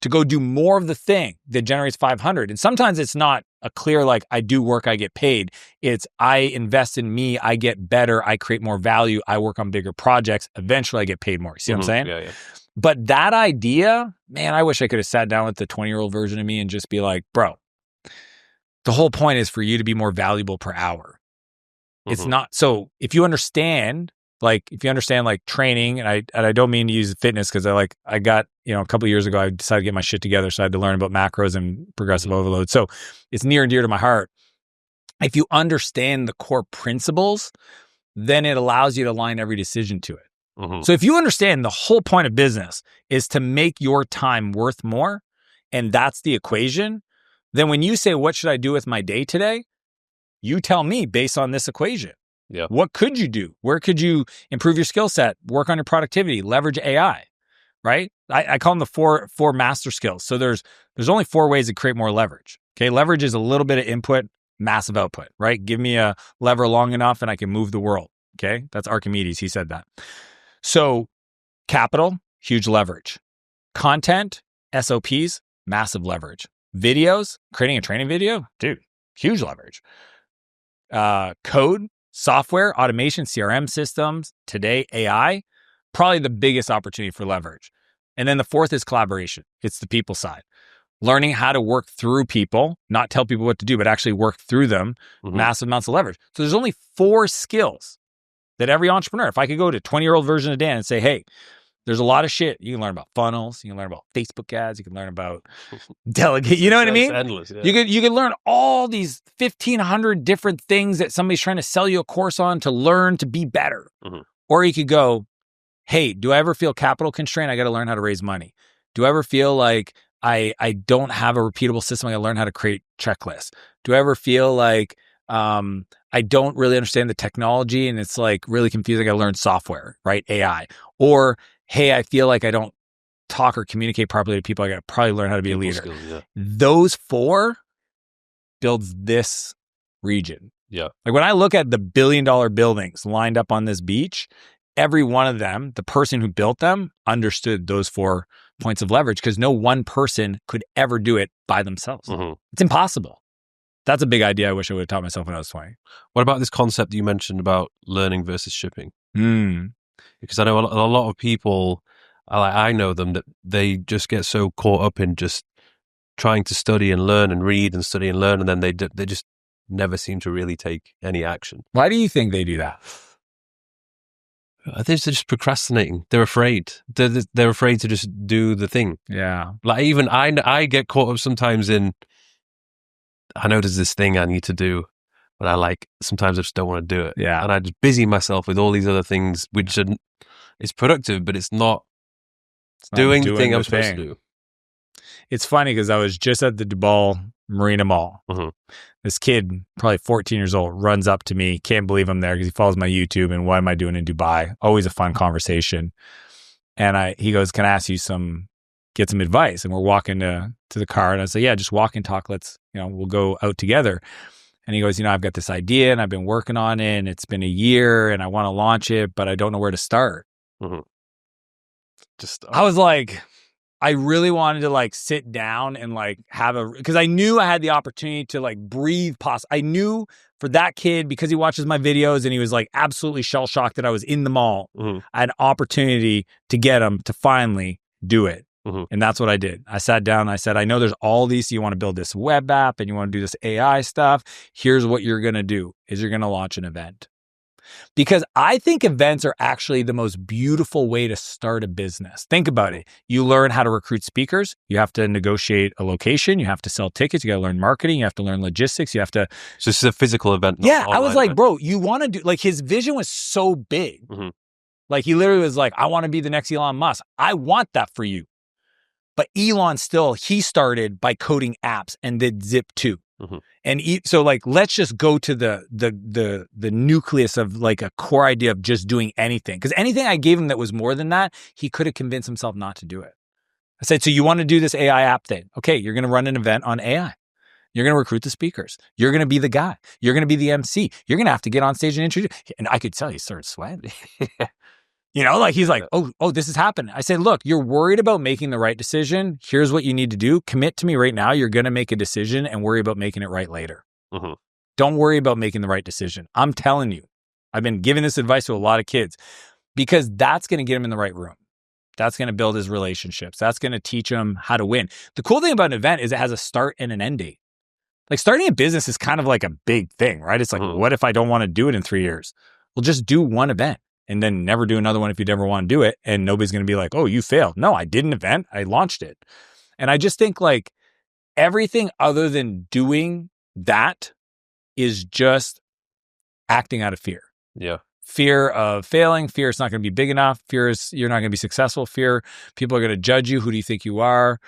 to go do more of the thing that generates 500. And sometimes it's not a clear, like, I do work, I get paid. It's I invest in me, I get better, I create more value, I work on bigger projects. Eventually I get paid more. See what I'm saying? Yeah. But that idea, man, I wish I could have sat down with the 20-year-old version of me and just be like, bro, the whole point is for you to be more valuable per hour. It's not, so if you understand like training, and I don't mean to use fitness because I got, you know, a couple of years ago, I decided to get my shit together. So I had to learn about macros and progressive overload. So it's near and dear to my heart. If you understand the core principles, then it allows you to align every decision to it. So if you understand the whole point of business is to make your time worth more, and that's the equation, then when you say, what should I do with my day today? You tell me based on this equation. Yeah. What could you do? Where could you improve your skill set, work on your productivity, leverage AI, right? I call them the four master skills. So there's only 4 ways to create more leverage. Okay. Leverage is a little bit of input, massive output, right? Give me a lever long enough and I can move the world. Okay. That's Archimedes. He said that. So capital, huge leverage. Content, SOPs, massive leverage. Videos, creating a training video, dude, huge leverage. Code, software, automation, CRM systems, today AI, probably the biggest opportunity for leverage. And then the 4th is collaboration. It's the people side. Learning how to work through people, not tell people what to do, but actually work through them, massive amounts of leverage. So there's only 4 skills that every entrepreneur, if I could go to 20-year-old version of Dan and say, hey, there's a lot of shit. You can learn about funnels. You can learn about Facebook ads. You can learn about delegate. You know what I mean? It's endless. Yeah. You could learn all these 1,500 different things that somebody's trying to sell you a course on to learn to be better. Or you could go, hey, do I ever feel capital constrained? I got to learn how to raise money. Do I ever feel like I don't have a repeatable system? I got to learn how to create checklists. Do I ever feel like I don't really understand the technology and it's like really confusing? I got to learn software, right? AI. Or hey, I feel like I don't talk or communicate properly to people. I got to probably learn how to be a leader. Skills, yeah. Those 4 builds this region. Yeah. Like when I look at the billion-dollar buildings lined up on this beach, every one of them, the person who built them understood those 4 points of leverage because no one person could ever do it by themselves. It's impossible. That's a big idea I wish I would have taught myself when I was 20. What about this concept that you mentioned about learning versus shipping? Because I know a lot of people, I know them, that they just get so caught up in just trying to study and learn and read and study and learn, and then they just never seem to really take any action. Why do you think they do that? They're just procrastinating. They're afraid. They're afraid to just do the thing. Yeah. Like even I get caught up sometimes in, I know there's this thing I need to do, but sometimes I just don't want to do it. Yeah. And I just busy myself with all these other things, which it's productive, but it's not doing the thing I'm supposed to do. It's funny because I was just at the Dubai Marina Mall. This kid, probably 14 years old, runs up to me. Can't believe I'm there because he follows my YouTube and what am I doing in Dubai? Always a fun conversation. And he goes, can I ask you get some advice? And we're walking to the car. And I say, yeah, just walk and talk. We'll go out together. And he goes, I've got this idea and I've been working on it and it's been a year and I want to launch it, but I don't know where to start. I was like, I really wanted to sit down and because I knew I had the opportunity to breathe. I knew for that kid, because he watches my videos and he was absolutely shell shocked that I was in the mall, I had an opportunity to get him to finally do it. And that's what I did. I sat down and I said, I know there's all these, so you want to build this web app and you want to do this AI stuff. Here's what you're going to do is you're going to launch an event. Because I think events are actually the most beautiful way to start a business. Think about it. You learn how to recruit speakers. You have to negotiate a location. You have to sell tickets. You got to learn marketing. You have to learn logistics. You have to. So this is a physical event. Yeah. I was like, bro, you want to do, his vision was so big. He literally was like, I want to be the next Elon Musk. I want that for you. But Elon he started by coding apps and did Zip2. And so let's just go to the nucleus of a core idea of just doing anything. Because anything I gave him that was more than that, he could have convinced himself not to do it. I said, so you want to do this AI app thing? Okay, you're going to run an event on AI. You're going to recruit the speakers. You're going to be the guy. You're going to be the MC. You're going to have to get on stage and introduce. And I could tell he started sweating. He's like, oh, this is happening. I said, look, you're worried about making the right decision. Here's what you need to do. Commit to me right now. You're going to make a decision and worry about making it right later. Don't worry about making the right decision. I'm telling you, I've been giving this advice to a lot of kids because that's going to get him in the right room. That's going to build his relationships. That's going to teach him how to win. The cool thing about an event is it has a start and an end date. Starting a business is kind of a big thing, right? It's what if I don't want to do it in 3 years? Well, just do one event. And then never do another one if you never want to do it. And nobody's going to be like, oh, you failed. No, I did an event. I launched it. And I just think everything other than doing that is just acting out of fear. Yeah. Fear of failing. Fear it's not going to be big enough. Fear is you're not going to be successful. Fear people are going to judge you. Who do you think you are?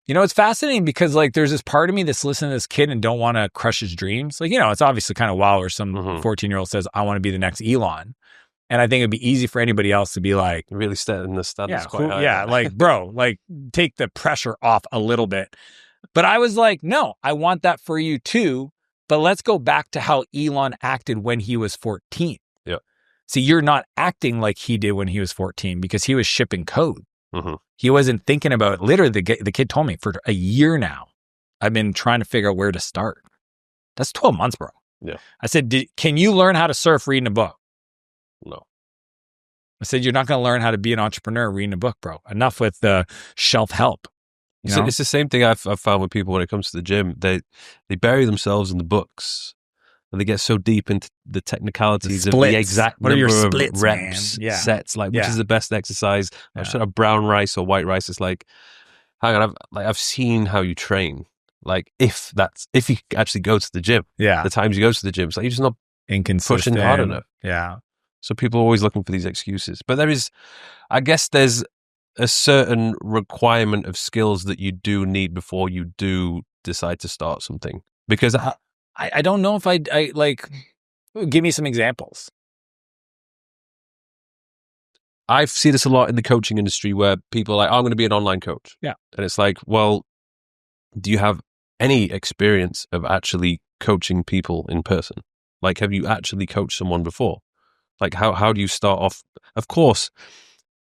It's fascinating because there's this part of me that's listening to this kid and don't want to crush his dreams. It's obviously kind of wild where some 14-year-old says, I want to be the next Elon. And I think it'd be easy for anybody else to be like, really setting the standards quite high. Bro, take the pressure off a little bit. But I was like, no, I want that for you too. But let's go back to how Elon acted when he was 14. Yeah. See, you're not acting like he did when he was 14 because he was shipping code. He wasn't thinking about it. Literally, the kid told me for a year now, I've been trying to figure out where to start. That's 12 months, bro. Yeah. I said, can you learn how to surf reading a book? No. I said, you're not going to learn how to be an entrepreneur reading a book, bro. Enough with the shelf help. It's the same thing I've found with people when it comes to the gym. They bury themselves in the books. And they get so deep into the technicalities of the exact number of reps, sets, which is the best exercise. I should have brown rice or white rice. It's hang on, I've seen how you train. If you actually go to the gym, the times you go to the gym, it's you're just not pushing hard enough. Yeah. So people are always looking for these excuses. But there's a certain requirement of skills that you do need before you do decide to start something. Because I don't know if I give me some examples. I see this a lot in the coaching industry where people are I'm going to be an online coach. Yeah. And it's well, do you have any experience of actually coaching people in person? Like, have you actually coached someone before? Like, how do you start off? Of course,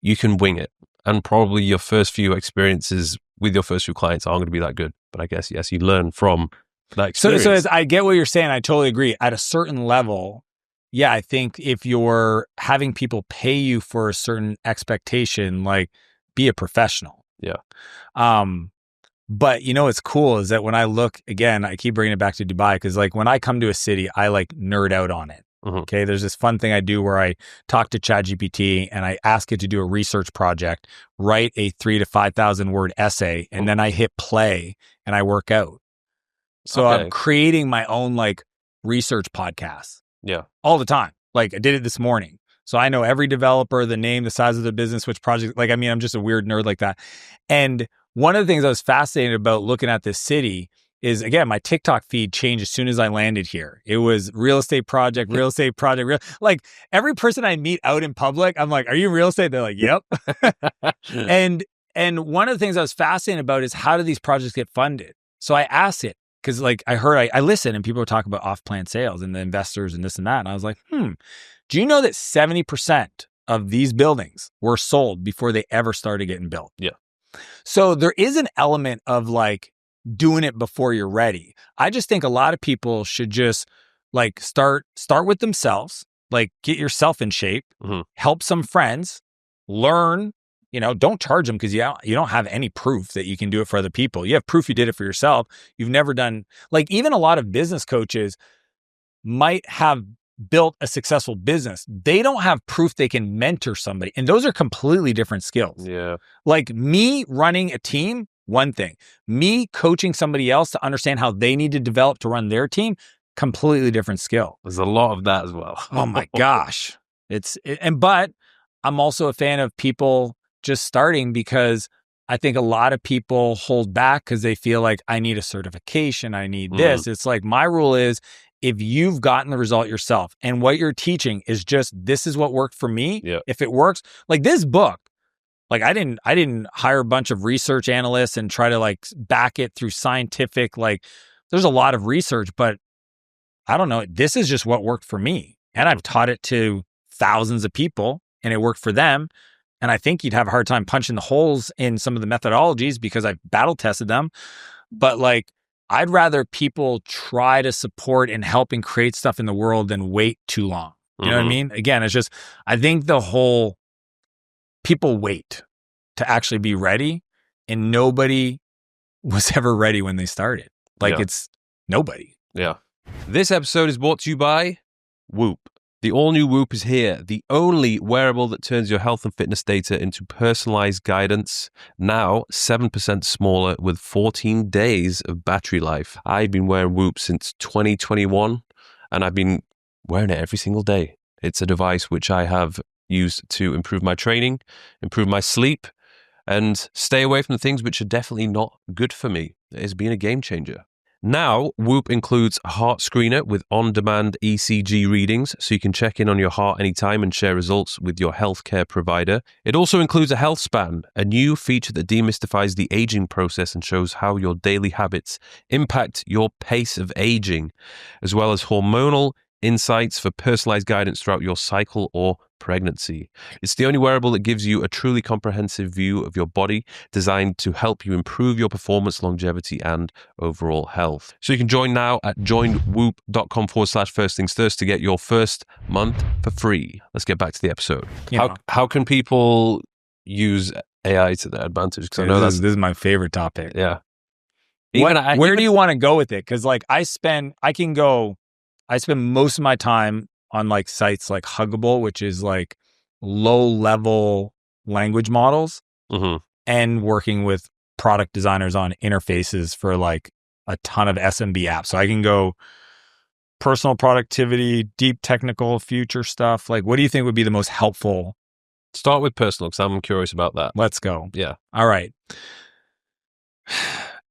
you can wing it. And probably your first few experiences with your first few clients aren't going to be that good. But I guess, yes, you learn from that experience. So I get what you're saying. I totally agree. At a certain level, yeah, I think if you're having people pay you for a certain expectation, like, be a professional. Yeah. But what's cool is that when I look, again, I keep bringing it back to Dubai, because like when I come to a city, I like nerd out on it. Okay. There's this fun thing I do where I talk to ChatGPT and I ask it to do a research project, write a 3,000 to 5,000 word essay, and then I hit play and I work out. So I'm creating my own like research podcast. Yeah. All the time. Like I did it this morning. So I know every developer, the name, the size of the business, which project, like, I mean, I'm just a weird nerd like that. And one of the things I was fascinated about looking at this city is, again, my TikTok feed changed as soon as I landed here. It was real estate project, like every person I meet out in public, I'm like, are you real estate? They're like, yep. And one of the things I was fascinated about is, how do these projects get funded? So I asked it, because like I listen and people were talking about off-plan sales and the investors and this and that. And I was like, do you know that 70% of these buildings were sold before they ever started getting built? Yeah. So there is an element of like doing it before you're ready. I just think a lot of people should just like start with themselves, like get yourself in shape, help some friends, learn, don't charge them, because you don't have any proof that you can do it for other people. You have proof you did it for yourself. You've never done, like, even a lot of business coaches might have built a successful business. They don't have proof they can mentor somebody. And those are completely different skills. Yeah. Like me running a team, one thing. Me coaching somebody else to understand how they need to develop to run their team, completely different skill. There's a lot of that as well. Oh my gosh. But I'm also a fan of people just starting, because I think a lot of people hold back because they feel like, I need a certification, I need this. It's like, my rule is, if you've gotten the result yourself and what you're teaching is just, this is what worked for me. Yeah. If it works, like this book, like I didn't hire a bunch of research analysts and try to like back it through scientific, like there's a lot of research, but I don't know. This is just what worked for me. And I've taught it to thousands of people and it worked for them. And I think you'd have a hard time punching the holes in some of the methodologies because I've battle tested them. But like, I'd rather people try to support and help and create stuff in the world than wait too long. You know what I mean? Again, it's just, I think people wait to actually be ready, and nobody was ever ready when they started. Like it's nobody. Yeah. This episode is brought to you by Whoop. The all-new Whoop is here, the only wearable that turns your health and fitness data into personalized guidance. Now, 7% smaller with 14 days of battery life. I've been wearing Whoop since 2021, and I've been wearing it every single day. It's a device which I have used to improve my training, improve my sleep, and stay away from the things which are definitely not good for me. It has been a game changer. Now, Whoop includes a heart screener with on-demand ECG readings, so you can check in on your heart anytime and share results with your healthcare provider. It also includes a health span, a new feature that demystifies the aging process and shows how your daily habits impact your pace of aging, as well as hormonal insights for personalized guidance throughout your cycle or pregnancy. It's the only wearable that gives you a truly comprehensive view of your body, designed to help you improve your performance, longevity, and overall health. So you can join now at joinwhoop.com/first things first to get your first month for free. Let's get back to the episode. How can people use AI to their advantage? Because I know this is my favorite topic. Yeah. Where do you want to go with it? Because like I spend most of my time on like sites like Huggable, which is like low level language models, and working with product designers on interfaces for like a ton of SMB apps. So I can go personal productivity, deep technical future stuff. Like, what do you think would be the most helpful? Start with personal, because I'm curious about that. Let's go. Yeah. All right.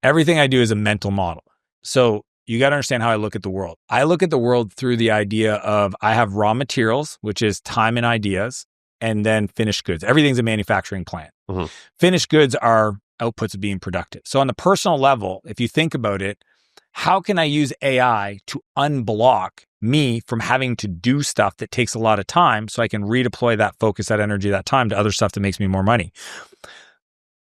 Everything I do is a mental model. So you got to understand how I look at the world. I look at the world through the idea of, I have raw materials, which is time and ideas, and then finished goods. Everything's a manufacturing plant. Finished goods are outputs of being productive. So on the personal level, if you think about it, how can I use AI to unblock me from having to do stuff that takes a lot of time so I can redeploy that focus, that energy, that time to other stuff that makes me more money?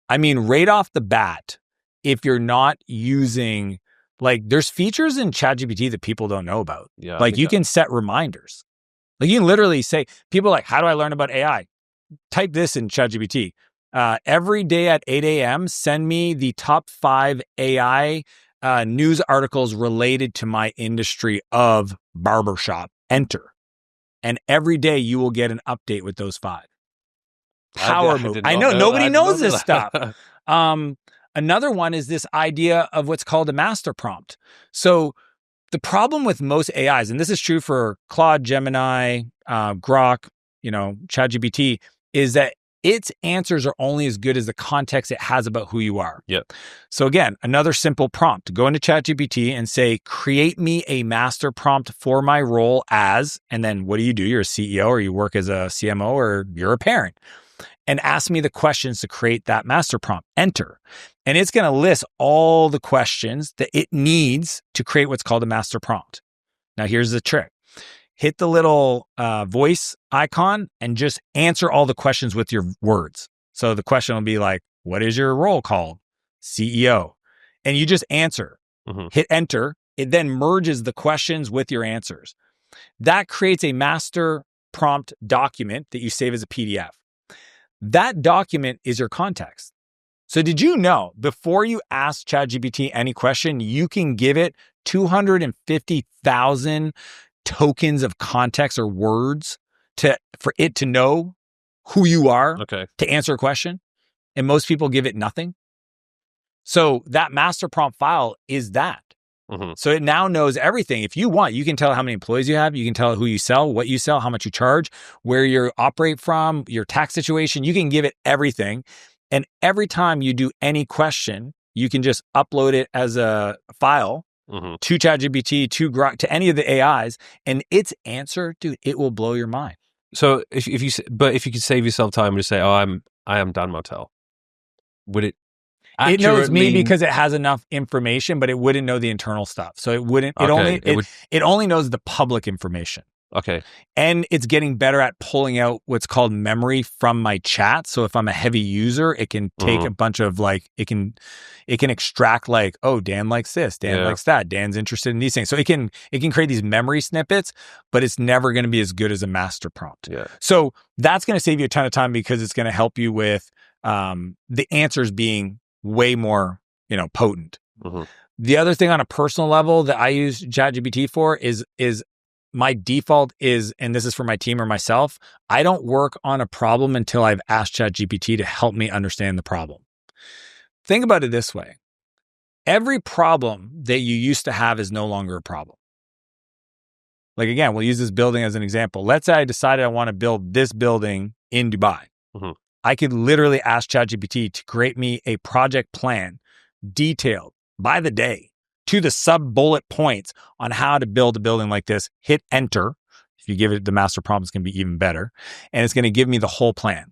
I mean, right off the bat, if you're not using, like, there's features in ChatGPT that people don't know about. Yeah, like, you can set reminders. Like, you can literally say, people are like, how do I learn about AI? Type this in ChatGPT. Every day at 8 a.m., send me the top 5 AI news articles related to my industry of barbershop. Enter. And every day you will get an update with those 5. Power move. I know nobody knows this stuff. Another one is this idea of what's called a master prompt. So the problem with most AIs, and this is true for Claude, Gemini, Grok, ChatGPT, is that its answers are only as good as the context it has about who you are. Yep. So again, another simple prompt. Go into ChatGPT and say, create me a master prompt for my role as, and then what do? You're a CEO, or you work as a CMO, or you're a parent. And ask me the questions to create that master prompt. Enter. And it's going to list all the questions that it needs to create what's called a master prompt. Now, here's the trick. Hit the little voice icon and just answer all the questions with your words. So the question will be like, what is your role called? CEO. And you just answer. Hit enter. It then merges the questions with your answers. That creates a master prompt document that you save as a PDF. That document is your context. So did you know, before you ask ChatGPT any question, you can give it 250,000 tokens of context or words for it to know who you are to answer a question? And most people give it nothing. So that master prompt file is that. So it now knows everything. If you want, you can tell it how many employees you have. You can tell it who you sell, what you sell, how much you charge, where you operate from, your tax situation. You can give it everything. And every time you do any question, you can just upload it as a file to ChatGPT, to Grok, to any of the AIs. And its answer, dude, it will blow your mind. So if you could save yourself time and just say, I am Dan Martell, would it? It knows me because it has enough information, but it wouldn't know the internal stuff. So it wouldn't. It only knows the public information. Okay. And it's getting better at pulling out what's called memory from my chat. So if I'm a heavy user, it can take a bunch of it can extract like, oh, Dan likes this, Dan likes that, Dan's interested in these things. So it can create these memory snippets, but it's never going to be as good as a master prompt. Yeah. So that's going to save you a ton of time because it's going to help you with the answers being way more, potent. The other thing on a personal level that I use ChatGPT for is my default is, and this is for my team or myself, I don't work on a problem until I've asked ChatGPT to help me understand the problem. Think about it this way. Every problem that you used to have is no longer a problem. Like, again, we'll use this building as an example. Let's say I decided I want to build this building in Dubai. I could literally ask ChatGPT to create me a project plan detailed by the day to the sub-bullet points on how to build a building like this. Hit enter. If you give it the master prompt, it's going to be even better. And it's going to give me the whole plan.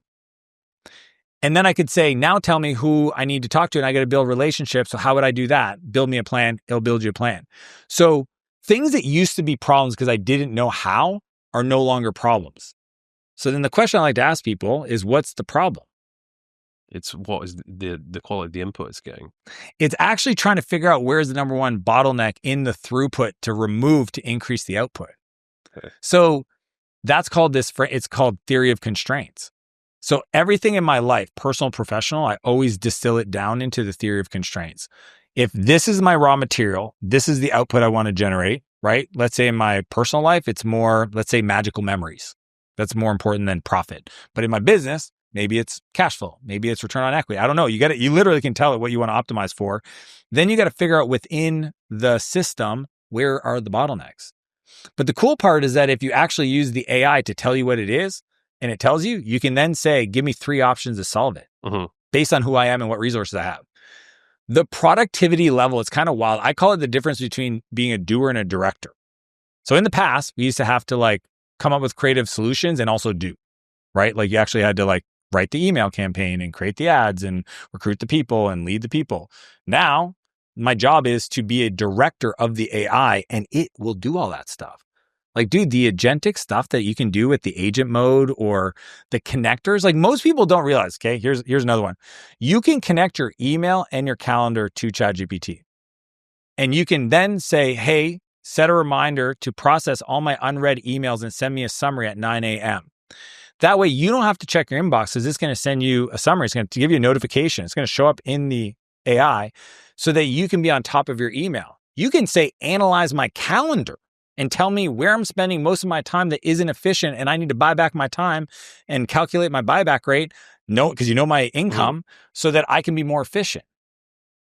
And then I could say, now tell me who I need to talk to, and I got to build relationships. So how would I do that? Build me a plan. It'll build you a plan. So things that used to be problems because I didn't know how are no longer problems. So then the question I like to ask people is, what's the problem? It's what is the quality of the input it's getting. It's actually trying to figure out where's the number one bottleneck in the throughput to remove to increase the output. Okay. So that's called it's called theory of constraints. So everything in my life, personal, professional, I always distill it down into the theory of constraints. If this is my raw material, this is the output I want to generate, right? Let's say in my personal life, it's more, let's say, magical memories. That's more important than profit. But in my business, maybe it's cash flow. Maybe it's return on equity. I don't know. You literally can tell it what you want to optimize for. Then you got to figure out within the system, where are the bottlenecks? But the cool part is that if you actually use the AI to tell you what it is, and it tells you, you can then say, give me 3 options to solve it based on who I am and what resources I have. The productivity level, it's kind of wild. I call it the difference between being a doer and a director. So in the past, we used to have to come up with creative solutions and also do, right? Like you actually had to write the email campaign and create the ads and recruit the people and lead the people. Now my job is to be a director of the AI, and it will do all that stuff. Like, dude, the agentic stuff that you can do with the agent mode or the connectors, like most people don't realize, okay, here's another one. You can connect your email and your calendar to ChatGPT. And you can then say, hey, set a reminder to process all my unread emails and send me a summary at 9 a.m. That way you don't have to check your inbox because it's going to send you a summary. It's going to give you a notification. It's going to show up in the AI so that you can be on top of your email. You can say, analyze my calendar and tell me where I'm spending most of my time that isn't efficient and I need to buy back my time and calculate my buyback rate, because you know my income, so that I can be more efficient.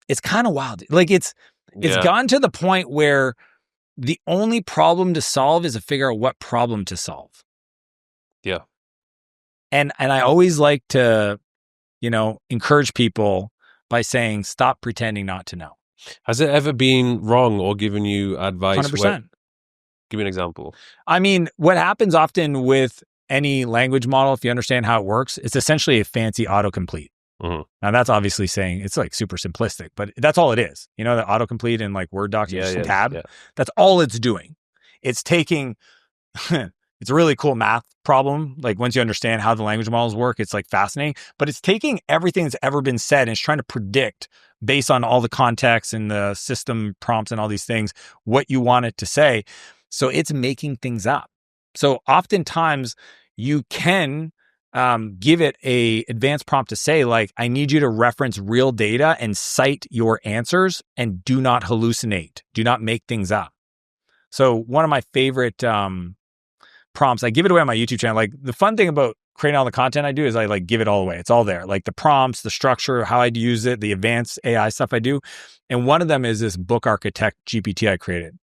It's kind of wild. Like it's gotten to the point where the only problem to solve is to figure out what problem to solve. Yeah. And I always like to, encourage people by saying, stop pretending not to know. Has it ever been wrong or given you advice? 100%. Give me an example. I mean, what happens often with any language model, if you understand how it works, it's essentially a fancy autocomplete. Mm-hmm. Now that's obviously saying it's like super simplistic, but that's all it is. The autocomplete in like Word docs, just a tab. Yeah. That's all it's doing. It's taking, it's a really cool math problem. Like once you understand how the language models work, it's like fascinating, but it's taking everything that's ever been said and it's trying to predict based on all the context and the system prompts and all these things, what you want it to say. So it's making things up. So oftentimes you can give it a advanced prompt to say, like, I need you to reference real data and cite your answers and do not hallucinate. Do not make things up. So one of my favorite prompts, I give it away on my YouTube channel. Like the fun thing about creating all the content I do is I like give it all away. It's all there. Like the prompts, the structure, how I'd use it, the advanced AI stuff I do. And one of them is this book architect GPT I created.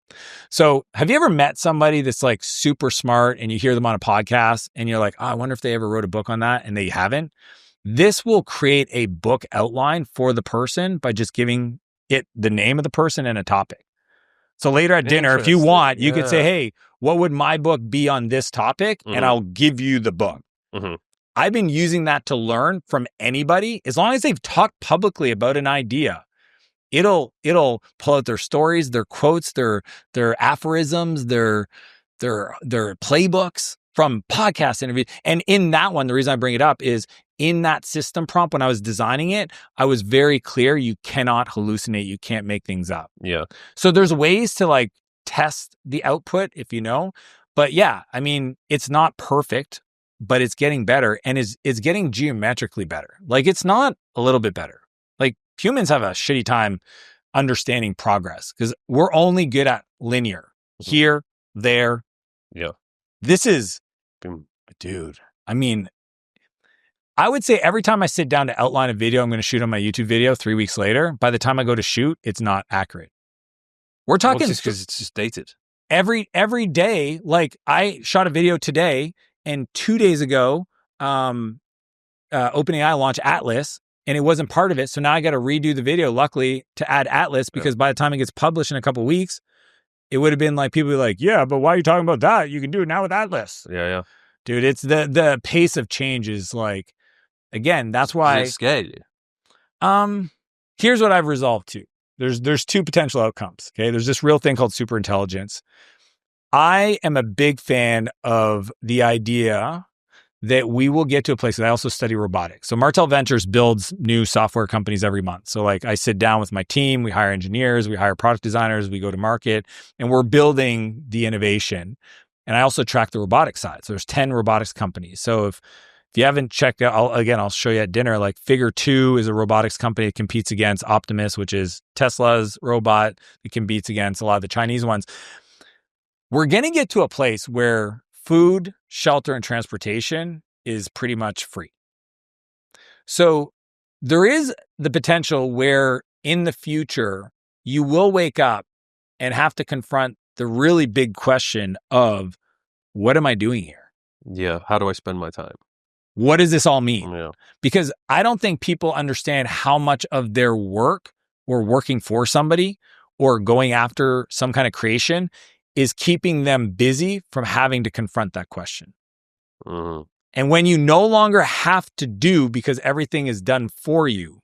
So have you ever met somebody that's like super smart and you hear them on a podcast and you're like, oh, I wonder if they ever wrote a book on that, and they haven't? This will create a book outline for the person by just giving it the name of the person and a topic. So later at dinner, if you want, you could say, hey, what would my book be on this topic? Mm-hmm. And I'll give you the book. Mm-hmm. I've been using that to learn from anybody. As long as they've talked publicly about an idea, it'll pull out their stories, their quotes, their aphorisms, their playbooks from podcast interviews. And in that one, the reason I bring it up is in that system prompt, when I was designing it, I was very clear, you cannot hallucinate. You can't make things up. Yeah. So there's ways to like test the output if you know, but yeah, I mean, it's not perfect, but it's getting better, and it's getting geometrically better. Like it's not a little bit better. Like humans have a shitty time understanding progress because we're only good at linear here, there. Yeah. This is, dude, I mean, I would say every time I sit down to outline a video I'm going to shoot on my YouTube video 3 weeks later, by the time I go to shoot, it's not accurate. We're talking because it's just dated. Every day, like I shot a video today, and 2 days ago, OpenAI launched Atlas, and it wasn't part of it. So now I got to redo the video, luckily, to add Atlas, because by the time it gets published in a couple of weeks, it would have been like, people be like, yeah, but why are you talking about that? You can do it now with Atlas. Yeah. Dude, it's the pace of change is like, again, that's why. Does it scare you? Here's what I've resolved to. There's two potential outcomes. Okay. There's this real thing called superintelligence. I am a big fan of the idea that we will get to a place that I also study robotics. So Martell Ventures builds new software companies every month. So like I sit down with my team, we hire engineers, we hire product designers, we go to market, and we're building the innovation. And I also track the robotics side. So there's 10 robotics companies. So if you haven't checked out, I'll show you at dinner, like Figure 2 is a robotics company that competes against Optimus, which is Tesla's robot. It competes against a lot of the Chinese ones. We're going to get to a place where food, shelter, and transportation is pretty much free. So there is the potential where in the future, you will wake up and have to confront the really big question of, what am I doing here? Yeah. How do I spend my time? What does this all mean? Yeah. Because I don't think people understand how much of their work or working for somebody or going after some kind of creation is keeping them busy from having to confront that question. Mm-hmm. And when you no longer have to do because everything is done for you,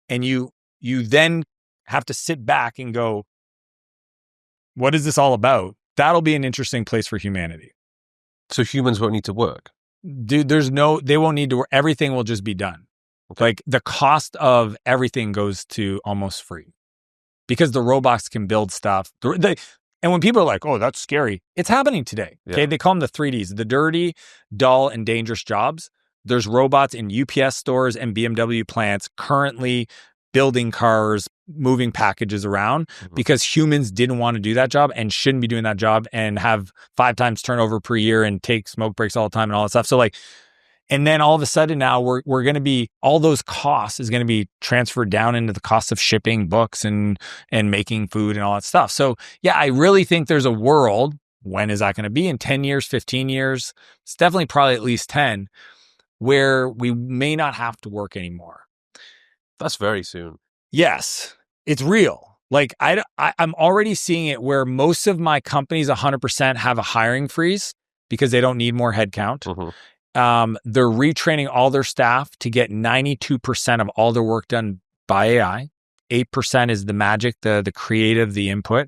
and you then have to sit back and go, what is this all about? That'll be an interesting place for humanity. So humans won't need to work? Dude, they won't need to work. Everything will just be done. Okay. Like the cost of everything goes to almost free because the robots can build stuff. And when people are like, oh, that's scary, it's happening today. Yeah. Okay. They call them the 3Ds, the dirty, dull, and dangerous jobs. There's robots in UPS stores and BMW plants currently building cars, moving packages around because humans didn't want to do that job and shouldn't be doing that job and have 5 times turnover per year and take smoke breaks all the time and all that stuff. So like, and then all of a sudden now we're going to be, all those costs is going to be transferred down into the cost of shipping books and making food and all that stuff. So yeah, I really think there's a world, when is that going to be? In 10 years, 15 years? It's definitely probably at least 10, where we may not have to work anymore. That's very soon. Yes, it's real. Like I'm already seeing it where most of my companies 100% have a hiring freeze because they don't need more headcount. They're retraining all their staff to get 92% of all their work done by AI. 8% is the magic, the creative, the input.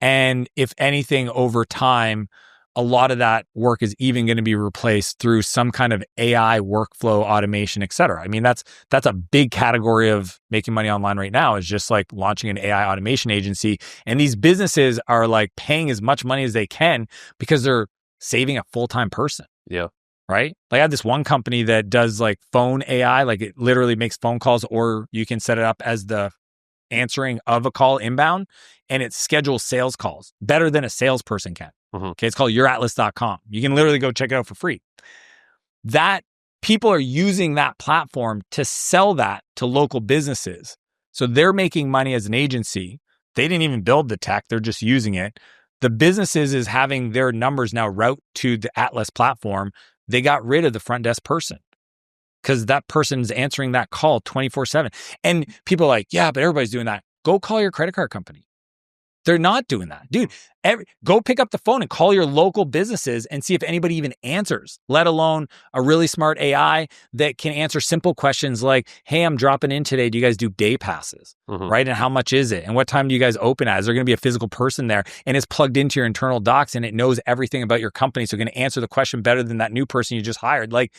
And if anything, over time, a lot of that work is even going to be replaced through some kind of AI workflow automation, et cetera. I mean, that's a big category of making money online right now, is just like launching an AI automation agency. And these businesses are like paying as much money as they can because they're saving a full-time person. Yeah. Right? Like I have this one company that does like phone AI, like it literally makes phone calls, or you can set it up as the answering of a call inbound, and it schedules sales calls better than a salesperson can. Okay, it's called youratlas.com. You can literally go check it out for free. That people are using that platform to sell that to local businesses. So they're making money as an agency. They didn't even build the tech. They're just using it. The businesses is having their numbers now route to the Atlas platform. They got rid of the front desk person because that person's answering that call 24/7. And people are like, yeah, but everybody's doing that. Go call your credit card company. They're not doing that. Dude, go pick up the phone and call your local businesses and see if anybody even answers, let alone a really smart AI that can answer simple questions like, hey, I'm dropping in today. Do you guys do day passes? Right? And how much is it? And what time do you guys open at? Is there going to be a physical person there? And it's plugged into your internal docs and it knows everything about your company. So it's going to answer the question better than that new person you just hired. Like,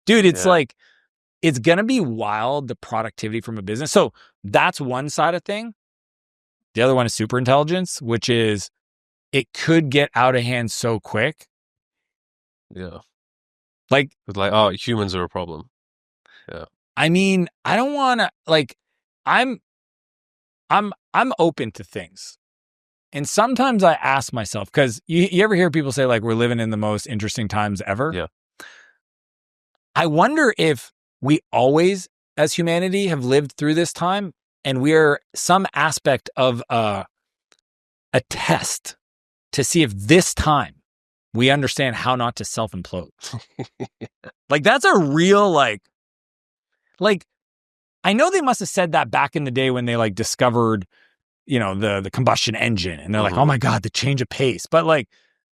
dude, it's like, it's going to be wild, the productivity from a business. So that's one side of thing. The other one is superintelligence, which is it could get out of hand so quick. Yeah. Like, oh, humans are a problem. Yeah. I mean, I don't want to, like, I'm open to things. And sometimes I ask myself, because you ever hear people say, like, we're living in the most interesting times ever? Yeah. I wonder if we always, as humanity, have lived through this time, and we're some aspect of a test to see if this time we understand how not to self-implode. Like, that's a real, like, I know they must have said that back in the day when they like discovered, you know, the combustion engine, and they're like, oh my God, the change of pace. But like,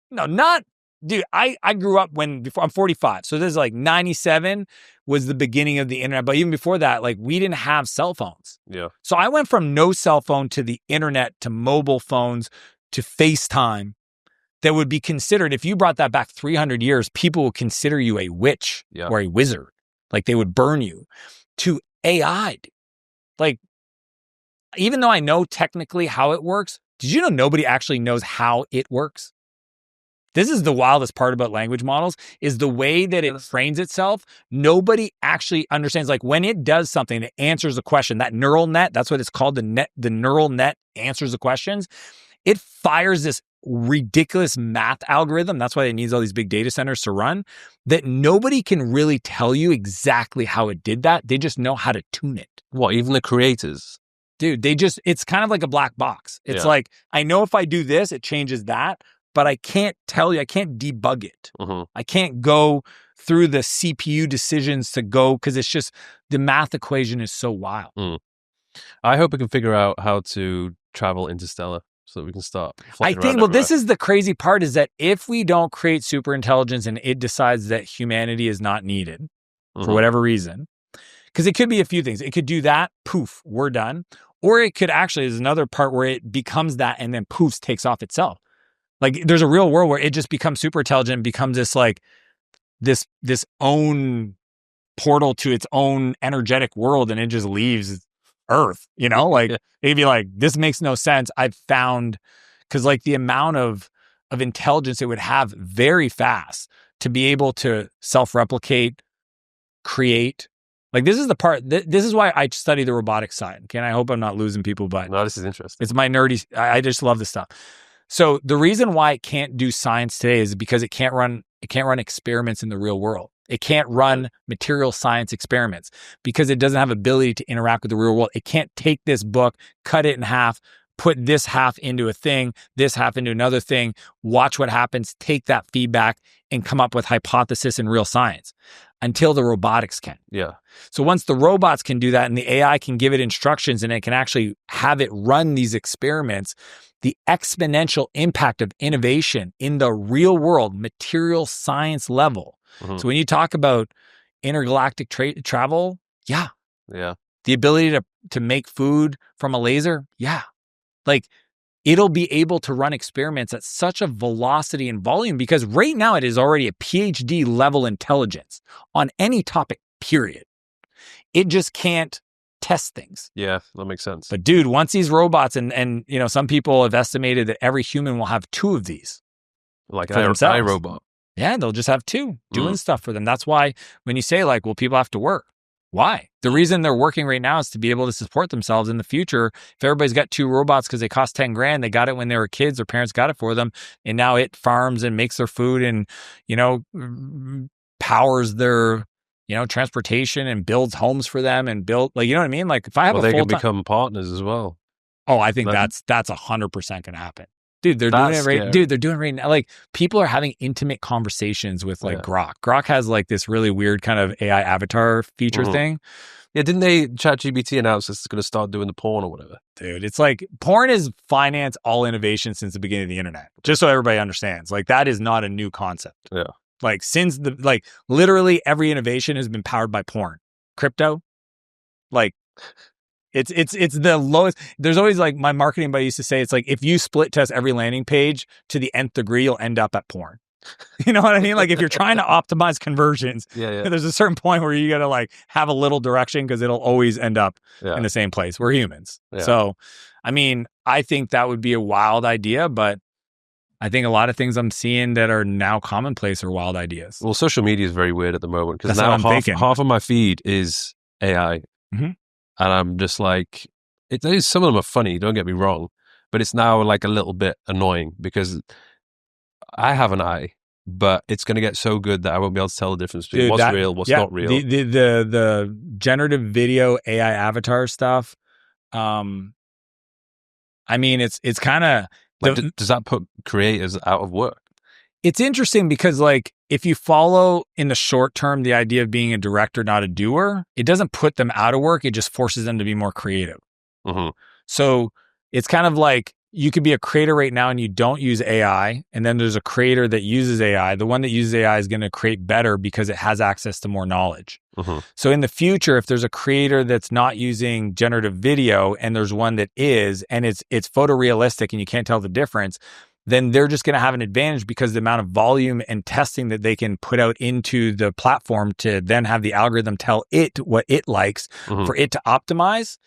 no, not, dude, I grew up before I'm 45. So this is like 97 was the beginning of the internet. But even before that, like, we didn't have cell phones. Yeah. So I went from no cell phone to the internet to mobile phones to FaceTime that would be considered, if you brought that back 300 years, people would consider you a witch or a wizard. Like, they would burn you. To AI. Like, even though I know technically how it works, did you know nobody actually knows how it works? This is the wildest part about language models, is the way that it trains itself. Nobody actually understands. Like, when it does something, it answers a question. That neural net, that's what it's called. The neural net answers the questions. It fires this ridiculous math algorithm. That's why it needs all these big data centers to run, that nobody can really tell you exactly how it did that. They just know how to tune it. What, even the creators? Dude, it's kind of like a black box. It's like, I know if I do this, it changes that, but I can't tell you, I can't debug it. I can't go through the CPU decisions to go, because it's just, the math equation is so wild. I hope we can figure out how to travel interstellar so that we can start. I think, well, this is the crazy part, is that if we don't create superintelligence and it decides that humanity is not needed for whatever reason, because it could be a few things. It could do that, poof, we're done. Or it could actually, there's another part where it becomes that and then poofs, takes off itself. Like there's a real world where it just becomes super intelligent and becomes this like this own portal to its own energetic world, and it just leaves Earth, you know? Like it'd be like, this makes no sense. I've found, because like the amount of intelligence it would have very fast to be able to self-replicate, create. Like this is the part, this is why I study the robotics side. Okay, and I hope I'm not losing people, but no, this is interesting. It's my nerdy, I just love this stuff. So the reason why it can't do science today is because it can't run experiments in the real world. It can't run material science experiments because it doesn't have ability to interact with the real world. It can't take this book, cut it in half, put this half into a thing, this half into another thing, watch what happens, take that feedback, and come up with hypothesis in real science until the robotics can. Yeah. So once the robots can do that and the AI can give it instructions and it can actually have it run these experiments, the exponential impact of innovation in the real world, material science level. Mm-hmm. So when you talk about intergalactic travel, yeah. The ability to make food from a laser, yeah. Like it'll be able to run experiments at such a velocity and volume because right now it is already a PhD level intelligence on any topic, period. It just can't test things. Yeah, that makes sense. But dude, once these robots and you know, some people have estimated that every human will have 2 of these. Like an iRobot. Yeah, they'll just have 2 doing stuff for them. That's why when you say like, well, people have to work. Why? The reason they're working right now is to be able to support themselves in the future. If everybody's got 2 robots because they cost 10 grand, they got it when they were kids, their parents got it for them, and now it farms and makes their food and, you know, powers their, you know, transportation and builds homes for them and like, you know what I mean? Like if I have they can become partners as well. Oh, I think that's 100% going to happen. Dude, they're doing it right. Dude, they're doing it right now. Like people are having intimate conversations with like Grok. Grok has like this really weird kind of AI avatar feature thing. Yeah, didn't they ChatGPT announce it's going to start doing the porn or whatever? Dude, it's like porn is financed all innovation since the beginning of the internet. Just so everybody understands, like that is not a new concept. Yeah, like since literally every innovation has been powered by porn, crypto, like. It's the lowest. There's always like my marketing buddy used to say, it's like if you split test every landing page to the nth degree, you'll end up at porn. You know what I mean? Like if you're trying to optimize conversions, there's a certain point where you got to like have a little direction because it'll always end up in the same place. We're humans. Yeah. So, I mean, I think that would be a wild idea, but I think a lot of things I'm seeing that are now commonplace are wild ideas. Well, social media is very weird at the moment because now half of my feed is AI. Mm-hmm. And I'm just like, some of them are funny, don't get me wrong, but it's now like a little bit annoying because I have an eye, but it's going to get so good that I won't be able to tell the difference between what's real, what's not real. The generative video AI avatar stuff, I mean, it's kind of... Like, does that put creators out of work? It's interesting because like if you follow in the short term the idea of being a director, not a doer, it doesn't put them out of work. It just forces them to be more creative. Mm-hmm. So it's kind of like you could be a creator right now and you don't use AI. And then there's a creator that uses AI. The one that uses AI is going to create better because it has access to more knowledge. Mm-hmm. So in the future, if there's a creator that's not using generative video and there's one that is, and it's photorealistic and you can't tell the difference, then they're just going to have an advantage because the amount of volume and testing that they can put out into the platform to then have the algorithm tell it what it likes for it to optimize,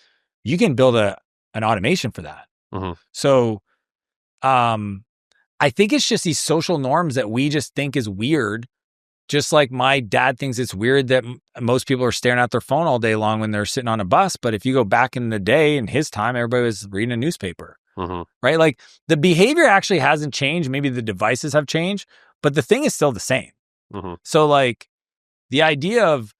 you can build an automation for that. Mm-hmm. So I think it's just these social norms that we just think is weird. Just like my dad thinks it's weird that most people are staring at their phone all day long when they're sitting on a bus. But if you go back in the day, in his time, everybody was reading a newspaper. Mm-hmm. Right? Like the behavior actually hasn't changed. Maybe the devices have changed, but the thing is still the same. Mm-hmm. So like the idea of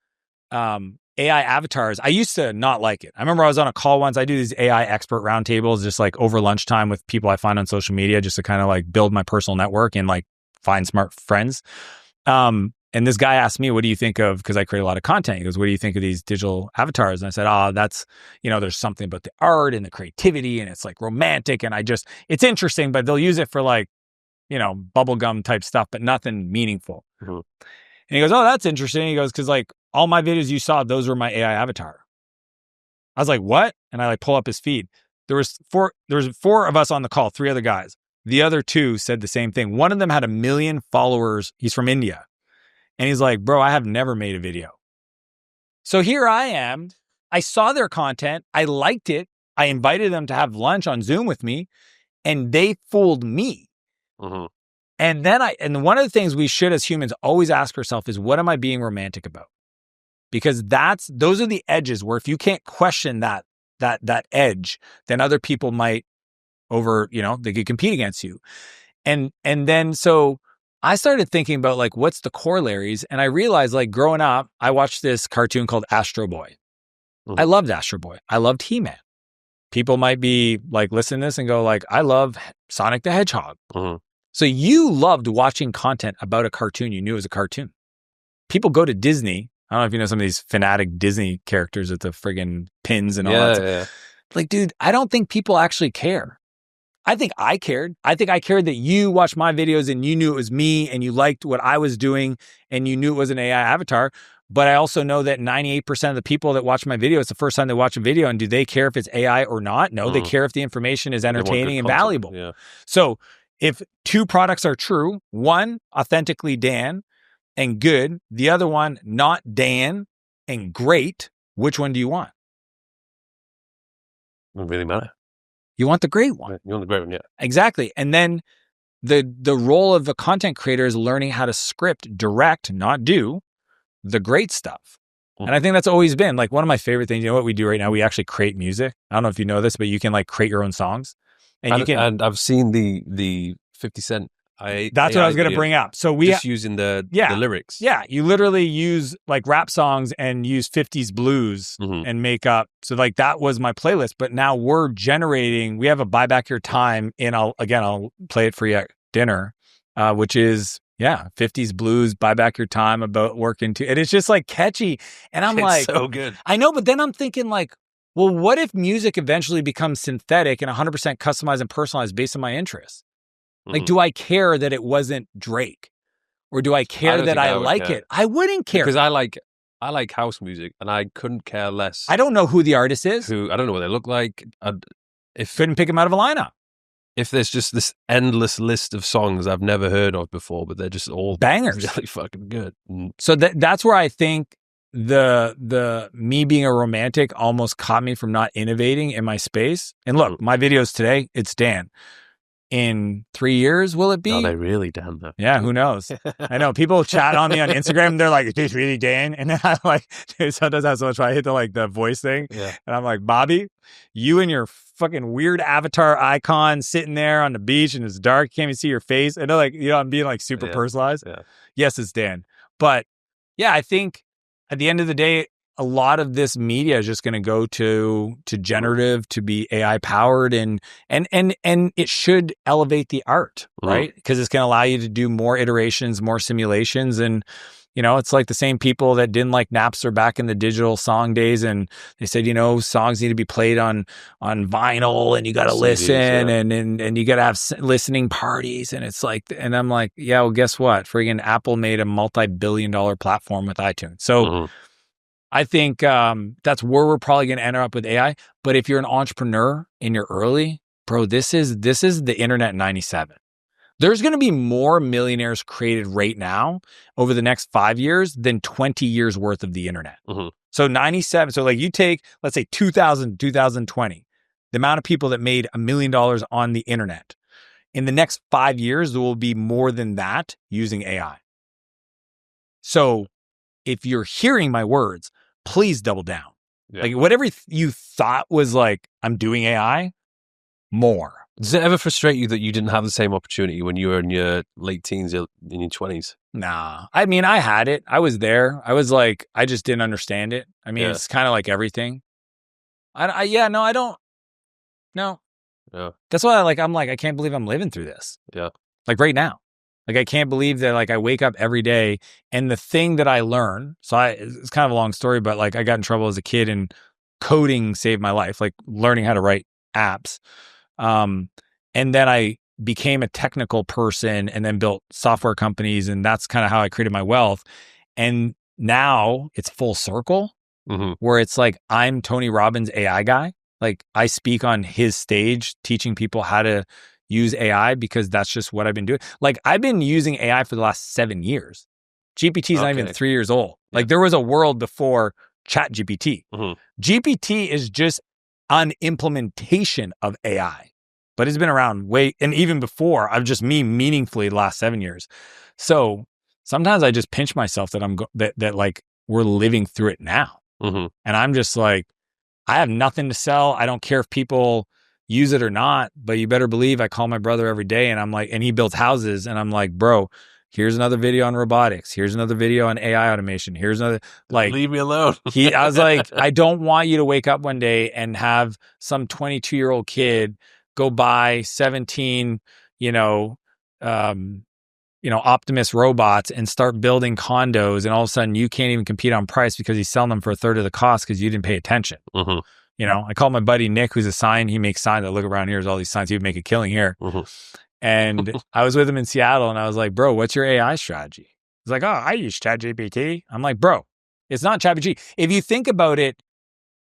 AI avatars, I used to not like it. I remember I was on a call once. I do these AI expert roundtables just like over lunchtime with people I find on social media just to kind of like build my personal network and like find smart friends. And this guy asked me, what do you think of, because I create a lot of content. He goes, what do you think of these digital avatars? And I said, that's, you know, there's something about the art and the creativity and it's like romantic. And it's interesting, but they'll use it for like, you know, bubblegum type stuff, but nothing meaningful. Mm-hmm. And he goes, oh, that's interesting. He goes, because like all my videos you saw, those were my AI avatar. I was like, what? And I like pull up his feed. There was four of us on the call, 3 other guys. The other 2 said the same thing. One of them had 1 million followers. He's from India. And he's like, bro, I have never made a video. So here I am. I saw their content. I liked it. I invited them to have lunch on Zoom with me, and they fooled me. Mm-hmm. And then and one of the things we should as humans always ask ourselves is, what am I being romantic about? Because those are the edges where if you can't question that edge, then other people might they could compete against you. And then so I started thinking about like, what's the corollaries? And I realized like growing up, I watched this cartoon called Astro Boy. I loved Astro Boy. I loved He-Man. People might be like, listen to this and go like, I love Sonic the Hedgehog. So you loved watching content about a cartoon you knew was a cartoon. People go to Disney. I don't know if you know some of these fanatic Disney characters with the friggin' pins and all that stuff. Yeah. Like, dude, I don't think people actually care. I think I cared. I think I cared that you watched my videos and you knew it was me and you liked what I was doing and you knew it was an AI avatar. But I also know that 98% of the people that watch my video, it's the first time they watch a video. And do they care if it's AI or not? No, they care if the information is entertaining and valuable. Yeah. So if 2 products are true, one, authentically Dan and good, the other one, not Dan and great, which one do you want? Doesn't really matter. You want the great one. You want the great one, yeah. Exactly. And then the role of a content creator is learning how to script, direct, not do the great stuff. And I think that's always been like one of my favorite things. You know what we do right now? We actually create music. I don't know if you know this, but you can like create your own songs. And I've seen the 50 Cent. That's what I was going to bring up. So we just using the lyrics. Yeah, you literally use like rap songs and use 50s blues and make up. So like that was my playlist. But now we're generating. We have a buyback your time in. I'll play it for you at dinner, which is 50s blues, buy back your time about working too. And it's just like catchy. And I'm like, so good. I know, but then I'm thinking like, well, what if music eventually becomes synthetic and 100% customized and personalized based on my interests? Like, do I care that it wasn't Drake? Or do I care that I like it? I wouldn't care. Because I like house music and I couldn't care less. I don't know who the artist is. I don't know what they look like. Couldn't pick them out of a lineup. If there's just this endless list of songs I've never heard of before, but they're just all bangers, really fucking good. So that's where I think the me being a romantic almost caught me from not innovating in my space. And look, my videos today, it's Dan. In 3 years, will it be? Are they really Dan though? Yeah, who knows? I know people chat on me on Instagram. They're like, "Is this really Dan?" And then I'm like, dude, sometimes I have so much fun. I hit the voice thing, and I'm like, Bobby, you and your fucking weird avatar icon sitting there on the beach and it's dark, you can't even see your face. And they're like, I'm being like super personalized. Yeah. Yes, it's Dan, but yeah, I think at the end of the day, a lot of this media is just going to go to generative, to be AI powered, and it should elevate the art, right? Because it's going to allow you to do more iterations, more simulations, and it's like the same people that didn't like Napster back in the digital song days, and they said songs need to be played on vinyl, and you got to listen, and you got to have listening parties, and it's like, and I'm like, yeah, well, guess what? Friggin' Apple made a multi-billion-dollar platform with iTunes, so. I think that's where we're probably going to end up with AI. But if you're an entrepreneur and you're early, bro, this is the internet in 97. There's going to be more millionaires created right now over the next 5 years than 20 years worth of the internet. So 97. So like you take, let's say 2000, 2020, the amount of people that made $1 million on the internet. In the next 5 years, there will be more than that using AI. So if you're hearing my words, please double down. Yeah. Like whatever you thought was like, I'm doing AI, more. Does it ever frustrate you that you didn't have the same opportunity when you were in your late teens, in your 20s? Nah. I mean, I had it. I was there. I was like, I just didn't understand it. I mean, it's kind of like everything. I don't. No. Yeah. That's why I'm like, I can't believe I'm living through this. Yeah. Like right now. Like, I can't believe that, like, I wake up every day and the thing that I learn, it's kind of a long story, but like I got in trouble as a kid and coding saved my life, like learning how to write apps. And then I became a technical person and then built software companies. And that's kind of how I created my wealth. And now it's full circle. where it's like, I'm Tony Robbins' AI guy. Like, I speak on his stage teaching people how to use AI because that's just what I've been doing. Like, I've been using AI for the last 7 years. GPT is not even 3 years old. Like, there was a world before Chat GPT. GPT is just an implementation of AI, but it's been around and even before, I've just meaningfully the last 7 years. So sometimes I just pinch myself that that like we're living through it now. And I'm just like, I have nothing to sell. I don't care if people use it or not, but you better believe I call my brother every day and I'm like, and he builds houses and I'm like, bro, here's another video on robotics. Here's another video on AI automation. Here's another, like, leave me alone. I was like, I don't want you to wake up one day and have some 22-year-old kid go buy 17, Optimus robots and start building condos, and all of a sudden you can't even compete on price because he's selling them for a third of the cost because you didn't pay attention. I call my buddy Nick, who's a sign. He makes signs. I look around here, there's all these signs. He would make a killing here. And I was with him in Seattle, and I was like, bro, what's your AI strategy? He's like, oh, I use ChatGPT. I'm like, bro, it's not ChatGPT. If you think about it,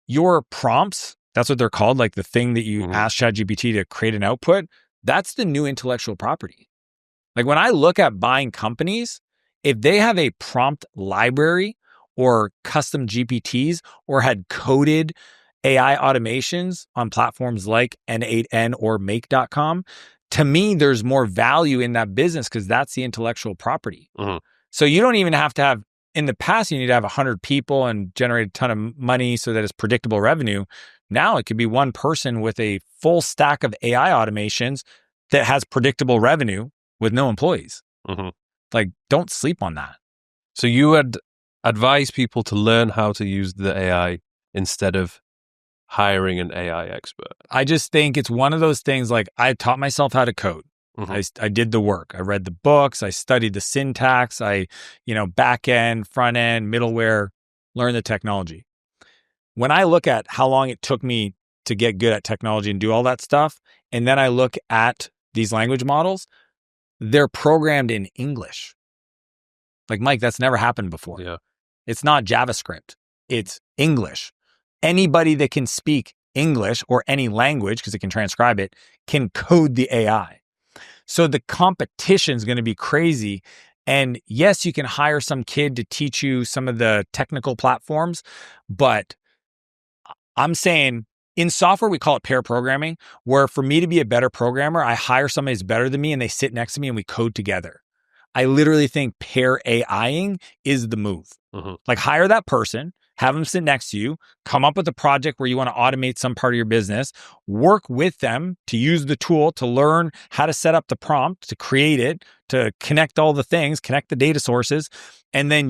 your prompts, that's what they're called, like the thing that you ask ChatGPT to create an output, that's the new intellectual property. Like, when I look at buying companies, if they have a prompt library or custom GPTs or had coded AI automations on platforms like N8N or Make.com, to me, there's more value in that business because that's the intellectual property. So you don't even have to have, in the past, you need to have 100 people and generate a ton of money so that it's predictable revenue. Now it could be one person with a full stack of AI automations that has predictable revenue with no employees. Like, don't sleep on that. So you would advise people to learn how to use the AI instead of hiring an AI expert? I just think it's one of those things, like, I taught myself how to code. I did the work. I read the books. I studied the syntax. Back end, front end, middleware, learn the technology. When I look at how long it took me to get good at technology and do all that stuff, and then I look at these language models, they're programmed in English. Like, Mike, that's never happened before. Yeah. It's not JavaScript. It's English. Anybody that can speak English or any language, because it can transcribe it, can code the AI. So the competition is going to be crazy. And yes, you can hire some kid to teach you some of the technical platforms, but I'm saying in software, we call it pair programming, where for me to be a better programmer, I hire somebody who's better than me and they sit next to me and we code together. I literally think pair AIing is the move. Like, hire that person, have them sit next to you, come up with a project where you want to automate some part of your business, work with them to use the tool to learn how to set up the prompt, to create it, to connect all the things, connect the data sources, and then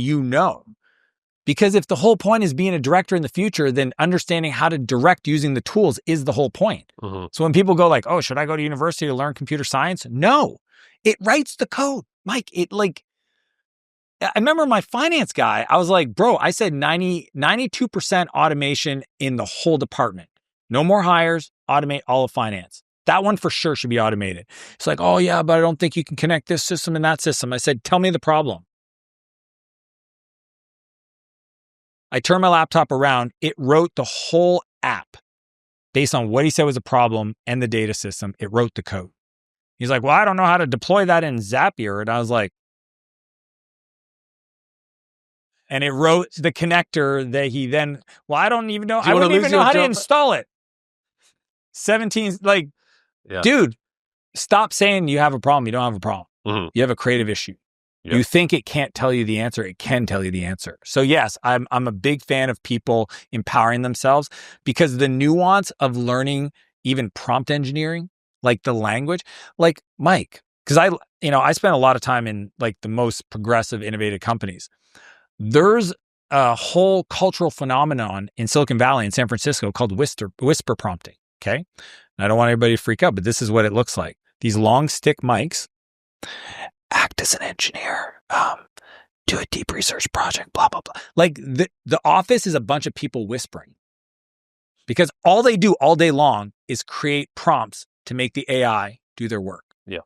Because if the whole point is being a director in the future, then understanding how to direct using the tools is the whole point. So when people go like, oh, should I go to university to learn computer science? No, it writes the code. Mike, I remember my finance guy, I was like, bro, I said 92% automation in the whole department. No more hires, automate all of finance. That one for sure should be automated. It's like, oh yeah, but I don't think you can connect this system and that system. I said, tell me the problem. I turned my laptop around. It wrote the whole app based on what he said was a problem and the data system. It wrote the code. He's like, well, I don't know how to deploy that in Zapier. And I was like, and it wrote the connector that he then, I don't even know. I wouldn't even know how to install it. 17, dude, stop saying you have a problem. You don't have a problem. You have a creative issue. Yep. You think it can't tell you the answer. It can tell you the answer. So yes, I'm a big fan of people empowering themselves, because the nuance of learning even prompt engineering, like the language, like Mike, because I spent a lot of time in like the most progressive, innovative companies. There's a whole cultural phenomenon in Silicon Valley in San Francisco called whisper prompting. Okay. And I don't want everybody to freak out, but this is what it looks like. These long stick mics, act as an engineer, do a deep research project, blah, blah, blah. Like the office is a bunch of people whispering, because all they do all day long is create prompts to make the AI do their work. Yeah.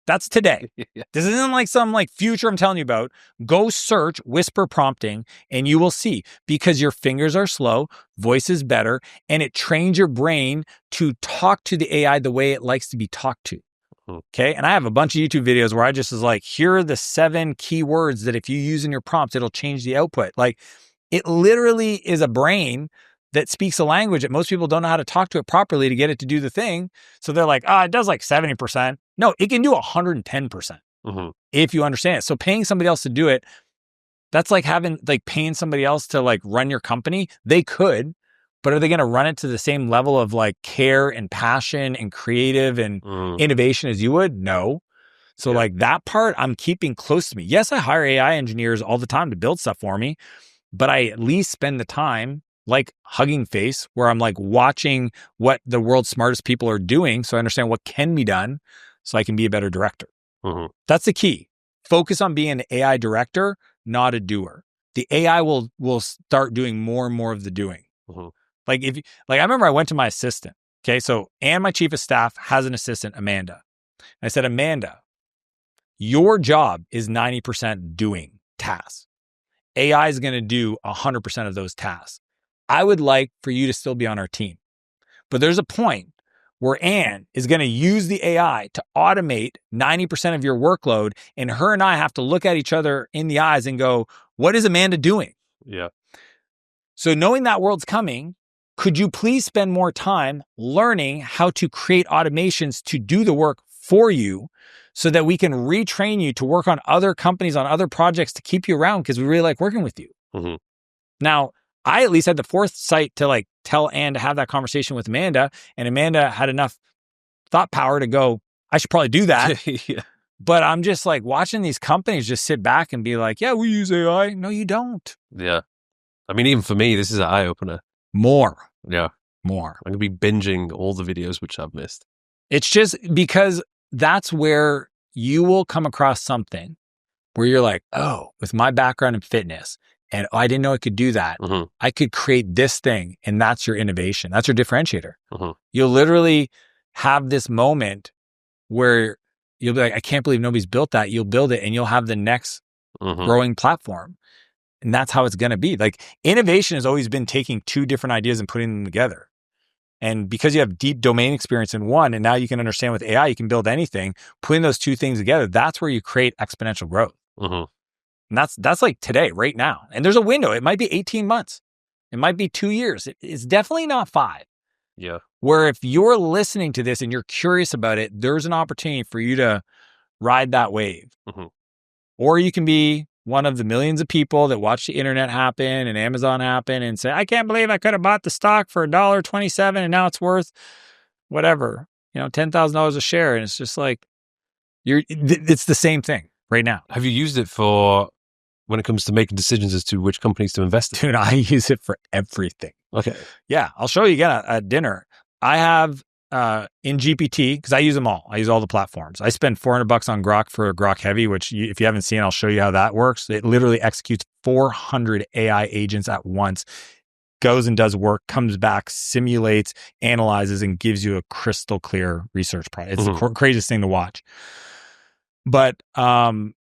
That's today. Yeah. This isn't like some like future I'm telling you about. Go search whisper prompting and you will see, because your fingers are slow, voice is better, and it trains your brain to talk to the AI the way it likes to be talked to. Okay. And I have a bunch of YouTube videos where I just was like, here are the 7 keywords that if you use in your prompts, it'll change the output. Like, it literally is a brain that speaks a language that most people don't know how to talk to it properly to get it to do the thing. So they're like, it does like 70%. No, it can do 110% if you understand it. So paying somebody else to do it, that's like paying somebody else to like run your company. They could, but are they going to run it to the same level of like care and passion and creative and innovation as you would? No. So like that part I'm keeping close to me. Yes, I hire AI engineers all the time to build stuff for me, but I at least spend the time like Hugging Face, where I'm like watching what the world's smartest people are doing so I understand what can be done so I can be a better director. That's the key. Focus on being an AI director, not a doer. The AI will start doing more and more of the doing. Like I remember I went to my assistant. Okay, so and my chief of staff has an assistant, Amanda. I said, Amanda, your job is 90% doing tasks. AI is going to do 100% of those tasks. I would like for you to still be on our team. But there's a point where Anne is going to use the AI to automate 90% of your workload, and her and I have to look at each other in the eyes and go, what is Amanda doing? Yeah. So knowing that world's coming, could you please spend more time learning how to create automations to do the work for you so that we can retrain you to work on other companies, on other projects to keep you around because we really like working with you. Now, I at least had the foresight to like tell Anne to have that conversation with Amanda, and Amanda had enough thought power to go, I should probably do that. But I'm just like watching these companies just sit back and be like, yeah, we use AI. No, you don't. Yeah. I mean, even for me, this is an eye-opener. More. Yeah. More. I'm going to be binging all the videos which I've missed. It's just because that's where you will come across something where you're like, oh, with my background in fitness, and I didn't know I could do that. I could create this thing, and that's your innovation. That's your differentiator. You'll literally have this moment where you'll be like, I can't believe nobody's built that. You'll build it, and you'll have the next growing platform. And that's how it's going to be. Like, innovation has always been taking 2 different ideas and putting them together. And because you have deep domain experience in one, and now you can understand with AI, you can build anything, putting those 2 things together, that's where you create exponential growth. And that's like today, right now. And there's a window. It might be 18 months. It might be 2 years. It's definitely not 5. Yeah. Where if you're listening to this and you're curious about it, there's an opportunity for you to ride that wave. Or you can be one of the millions of people that watch the internet happen and Amazon happen and say, I can't believe I could have bought the stock for $1.27 and now it's worth whatever, $10,000 a share. And it's just like, it's the same thing right now. Have you used it for when it comes to making decisions as to which companies to invest in? Dude, I use it for everything. Okay. Yeah, I'll show you again at dinner. I have in GPT, because I use them all. I use all the platforms. I spend $400 on Grok for Grok Heavy, which if you haven't seen, I'll show you how that works. It literally executes 400 AI agents at once, goes and does work, comes back, simulates, analyzes, and gives you a crystal clear research product. It's the craziest thing to watch. But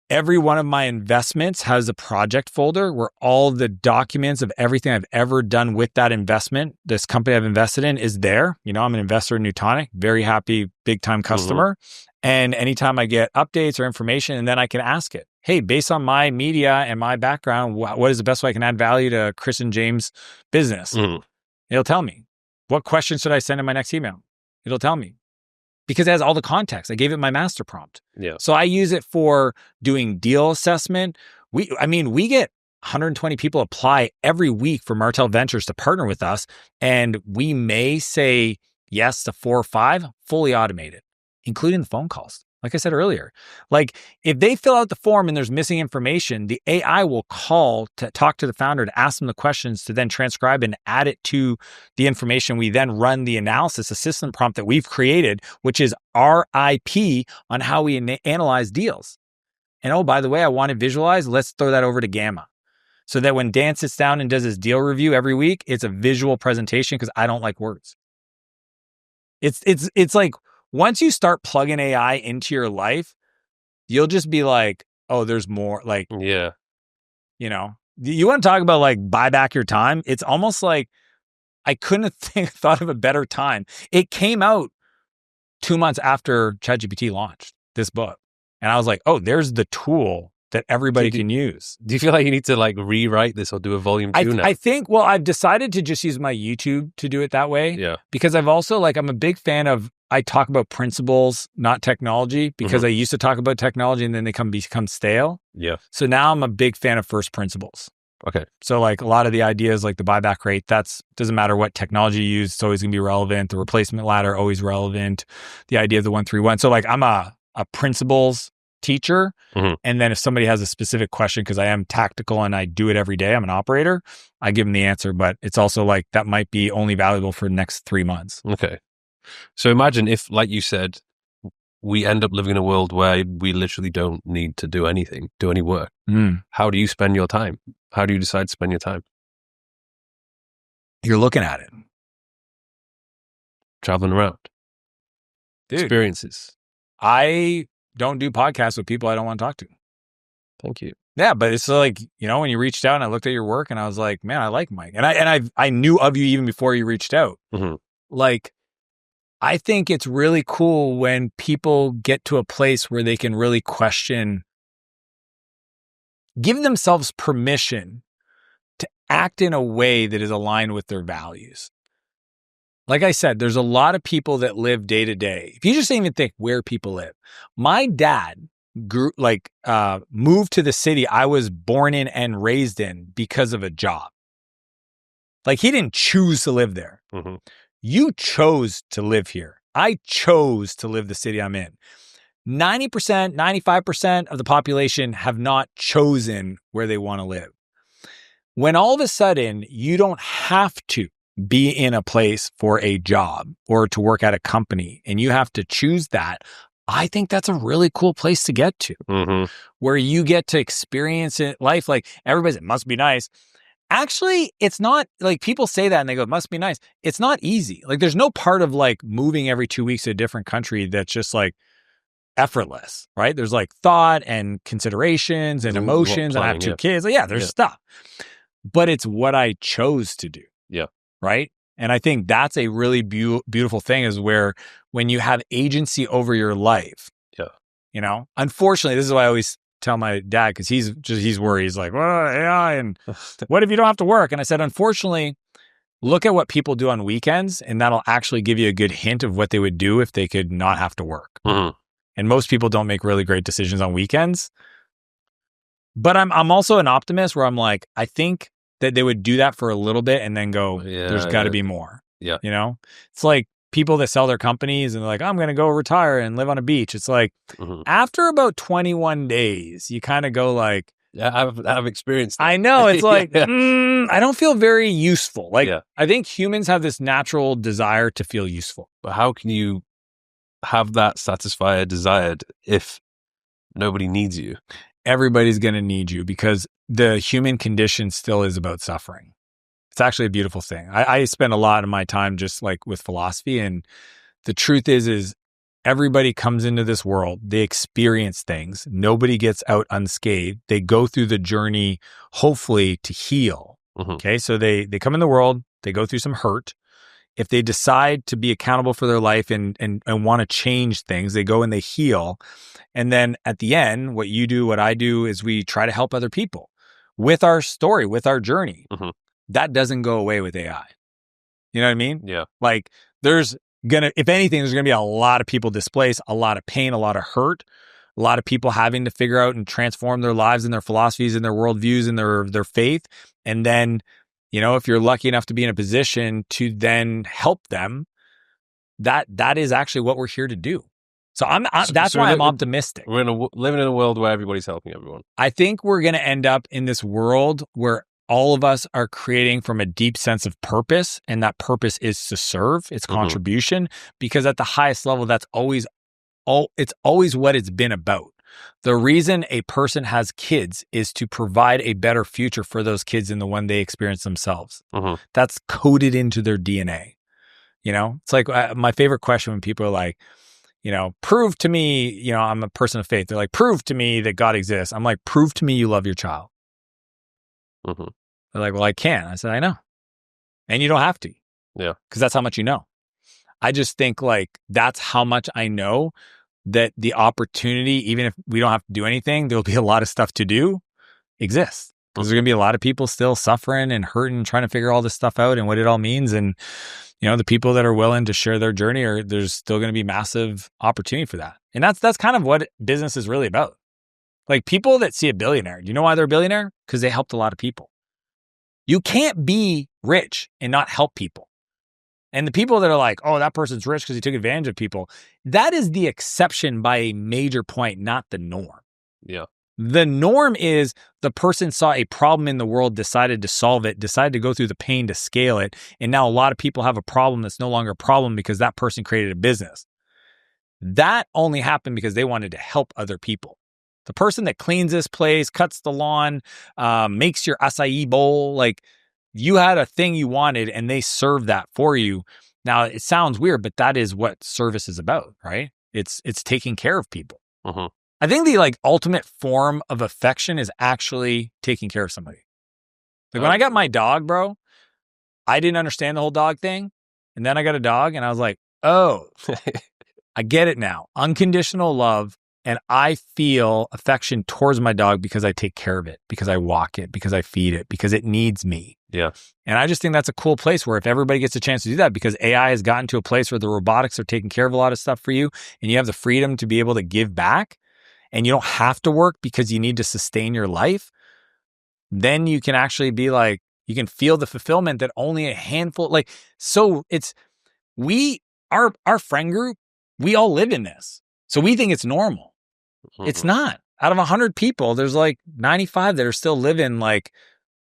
every one of my investments has a project folder where all the documents of everything I've ever done with that investment, this company I've invested in, is there. I'm an investor in Newtonic, very happy, big time customer. And anytime I get updates or information, and then I can ask it, hey, based on my media and my background, what is the best way I can add value to Chris and James' business? It'll tell me. What questions should I send in my next email? It'll tell me. Because it has all the context. I gave it my master prompt. Yeah. So I use it for doing deal assessment. We get 120 people apply every week for Martell Ventures to partner with us. And we may say yes to 4 or 5 fully automated, including the phone calls. Like I said earlier, like if they fill out the form and there's missing information, the AI will call to talk to the founder to ask them the questions to then transcribe and add it to the information. We then run the analysis assistant prompt that we've created, which is our IP on how we analyze deals. And oh, by the way, I want to visualize. Let's throw that over to Gamma so that when Dan sits down and does his deal review every week, it's a visual presentation because I don't like words. It's like, once you start plugging AI into your life, you'll just be like, oh, there's more. Like, Yeah. you know, you want to talk about like buy back your time? It's almost like I couldn't have thought of a better time. It came out 2 months after ChatGPT launched this book. And I was like, oh, there's the tool that everybody can use. Do you feel like you need to like rewrite this or do a volume 2 now? I think, well, I've decided to just use my YouTube to do it that way. Yeah. Because I've also I'm a big fan of, I talk about principles, not technology, because I used to talk about technology and then they become stale. Yeah. So now I'm a big fan of first principles. Okay. So like a lot of the ideas like the buyback rate, doesn't matter what technology you use, it's always going to be relevant. The replacement ladder, always relevant. The idea of the 1-3-1. So like I'm a principles teacher. And then if somebody has a specific question, because I am tactical and I do it every day, I'm an operator, I give them the answer. But it's also like that might be only valuable for the next 3 months. Okay. So imagine if, like you said, we end up living in a world where we literally don't need to do anything, do any work. How do you spend your time? How do you decide to spend your time? You're looking at it. Traveling around. Dude, experiences. I don't do podcasts with people I don't want to talk to. Thank you. Yeah, but it's like, when you reached out and I looked at your work and I was like, man, I like Mike. And I knew of you even before you reached out. Like, I think it's really cool when people get to a place where they can really question, give themselves permission to act in a way that is aligned with their values. Like I said, there's a lot of people that live day to day. If you just even think where people live. My dad moved to the city I was born in and raised in because of a job. Like he didn't choose to live there. You chose to live here. I chose to live the city I'm in. 90%, 95% of the population have not chosen where they want to live. When all of a sudden you don't have to be in a place for a job or to work at a company and you have to choose that, I think that's a really cool place to get to, where you get to experience it, life. Like everybody's, it must be nice. Actually, it's not. Like people say that and they go, it must be nice. It's not easy. Like there's no part of like moving every 2 weeks to a different country that's just like effortless, right? There's like thought and considerations and emotions. And I have 2 kids. Like, there's stuff, but it's what I chose to do. Yeah. Right. And I think that's a really beautiful thing, is where when you have agency over your life, unfortunately, this is why I always tell my dad, because he's worried. He's like, well, AI, and what if you don't have to work? And I said, unfortunately, look at what people do on weekends, and that'll actually give you a good hint of what they would do if they could not have to work. And most people don't make really great decisions on weekends. But I'm also an optimist, where I'm like, I think that they would do that for a little bit and then go, there's got to be more. Yeah. It's like people that sell their companies and they're like, I'm going to go retire and live on a beach. It's like after about 21 days, you kind of go like, I've experienced that. I know. It's like, I don't feel very useful. Like, I think humans have this natural desire to feel useful. But how can you have that satisfy a desire if nobody needs you? Everybody's going to need you, because the human condition still is about suffering. It's actually a beautiful thing. I spend a lot of my time just like with philosophy, and the truth is everybody comes into this world, they experience things. Nobody gets out unscathed. They go through the journey, hopefully, to heal. Okay. So they come in the world, they go through some hurt. If they decide to be accountable for their life and want to change things, they go and they heal. And then at the end, what you do, what I do, is we try to help other people with our story, with our journey. That doesn't go away with AI. You know what I mean? Yeah. Like if anything, there's going to be a lot of people displaced, a lot of pain, a lot of hurt, a lot of people having to figure out and transform their lives and their philosophies and their worldviews and their faith. And then, if you're lucky enough to be in a position to then help them, that is actually what we're here to do. So that's why I'm optimistic. We're living in a world where everybody's helping everyone. I think we're going to end up in this world where all of us are creating from a deep sense of purpose, and that purpose is to serve, it's contribution, because at the highest level, it's always what it's been about. The reason a person has kids is to provide a better future for those kids than the one they experience themselves. That's coded into their DNA. It's like my favorite question when people are like, prove to me, I'm a person of faith. They're like, prove to me that God exists. I'm like, prove to me you love your child. Mm-hmm. They're like, well, I can't. I said, I know. And you don't have to. Yeah. Because that's how much you know. I just think like that's how much I know that the opportunity, even if we don't have to do anything, there'll be a lot of stuff to do, exists. Because there's going to be a lot of people still suffering and hurting, trying to figure all this stuff out and what it all means. And, the people that are willing to share their journey, there's still going to be massive opportunity for that. And that's kind of what business is really about. Like people that see a billionaire, do you know why they're a billionaire? Because they helped a lot of people. You can't be rich and not help people. And the people that are like, oh, that person's rich because he took advantage of people, that is the exception by a major point, not the norm. Yeah. The norm is the person saw a problem in the world, decided to solve it, decided to go through the pain to scale it. And now a lot of people have a problem that's no longer a problem because that person created a business. That only happened because they wanted to help other people. The person that cleans this place, cuts the lawn, makes your acai bowl, like you had a thing you wanted and they served that for you. Now it sounds weird, but that is what service is about, right? It's taking care of people. Mm-hmm. I think the like ultimate form of affection is actually taking care of somebody. Like when I got my dog, bro, I didn't understand the whole dog thing. And then I got a dog and I was like, oh, I get it now. Unconditional love. And I feel affection towards my dog because I take care of it, because I walk it, because I feed it, because it needs me. Yeah. And I just think that's a cool place where if everybody gets a chance to do that, because AI has gotten to a place where the robotics are taking care of a lot of stuff for you and you have the freedom to be able to give back and you don't have to work because you need to sustain your life, then you can actually be like, you can feel the fulfillment that only a handful, like, so it's, our friend group, we all live in this. So we think it's normal. Mm-hmm. It's not. Out of 100 people, there's like 95 that are still living like,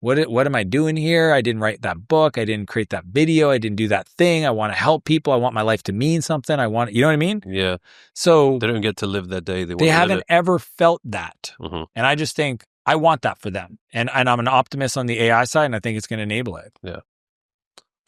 what am I doing here? I didn't write that book. I didn't create that video. I didn't do that thing. I want to help people. I want my life to mean something. You know what I mean? Yeah. So they don't get to live that day. They haven't ever felt that. Mm-hmm. And I just think I want that for them. And I'm an optimist on the AI side, and I think it's going to enable it. Yeah.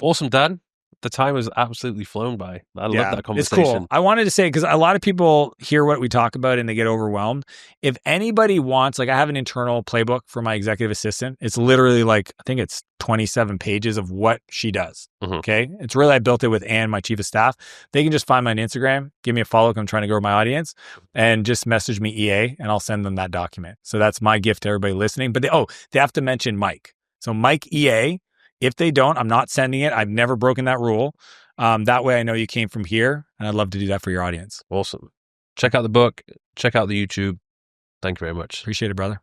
Awesome, Dad. The time has absolutely flown by. I love that conversation. It's cool. I wanted to say, because a lot of people hear what we talk about and they get overwhelmed. If anybody wants, like I have an internal playbook for my executive assistant. It's literally like, I think it's 27 pages of what she does. Mm-hmm. Okay. It's really, I built it with Ann, my chief of staff. They can just find me on Instagram, give me a follow. I'm trying to grow my audience and just message me EA and I'll send them that document. So that's my gift to everybody listening. But they have to mention Mike. So Mike EA. If they don't, I'm not sending it. I've never broken that rule. That way I know you came from here, and I'd love to do that for your audience. Awesome. Check out the book. Check out the YouTube. Thank you very much. Appreciate it, brother.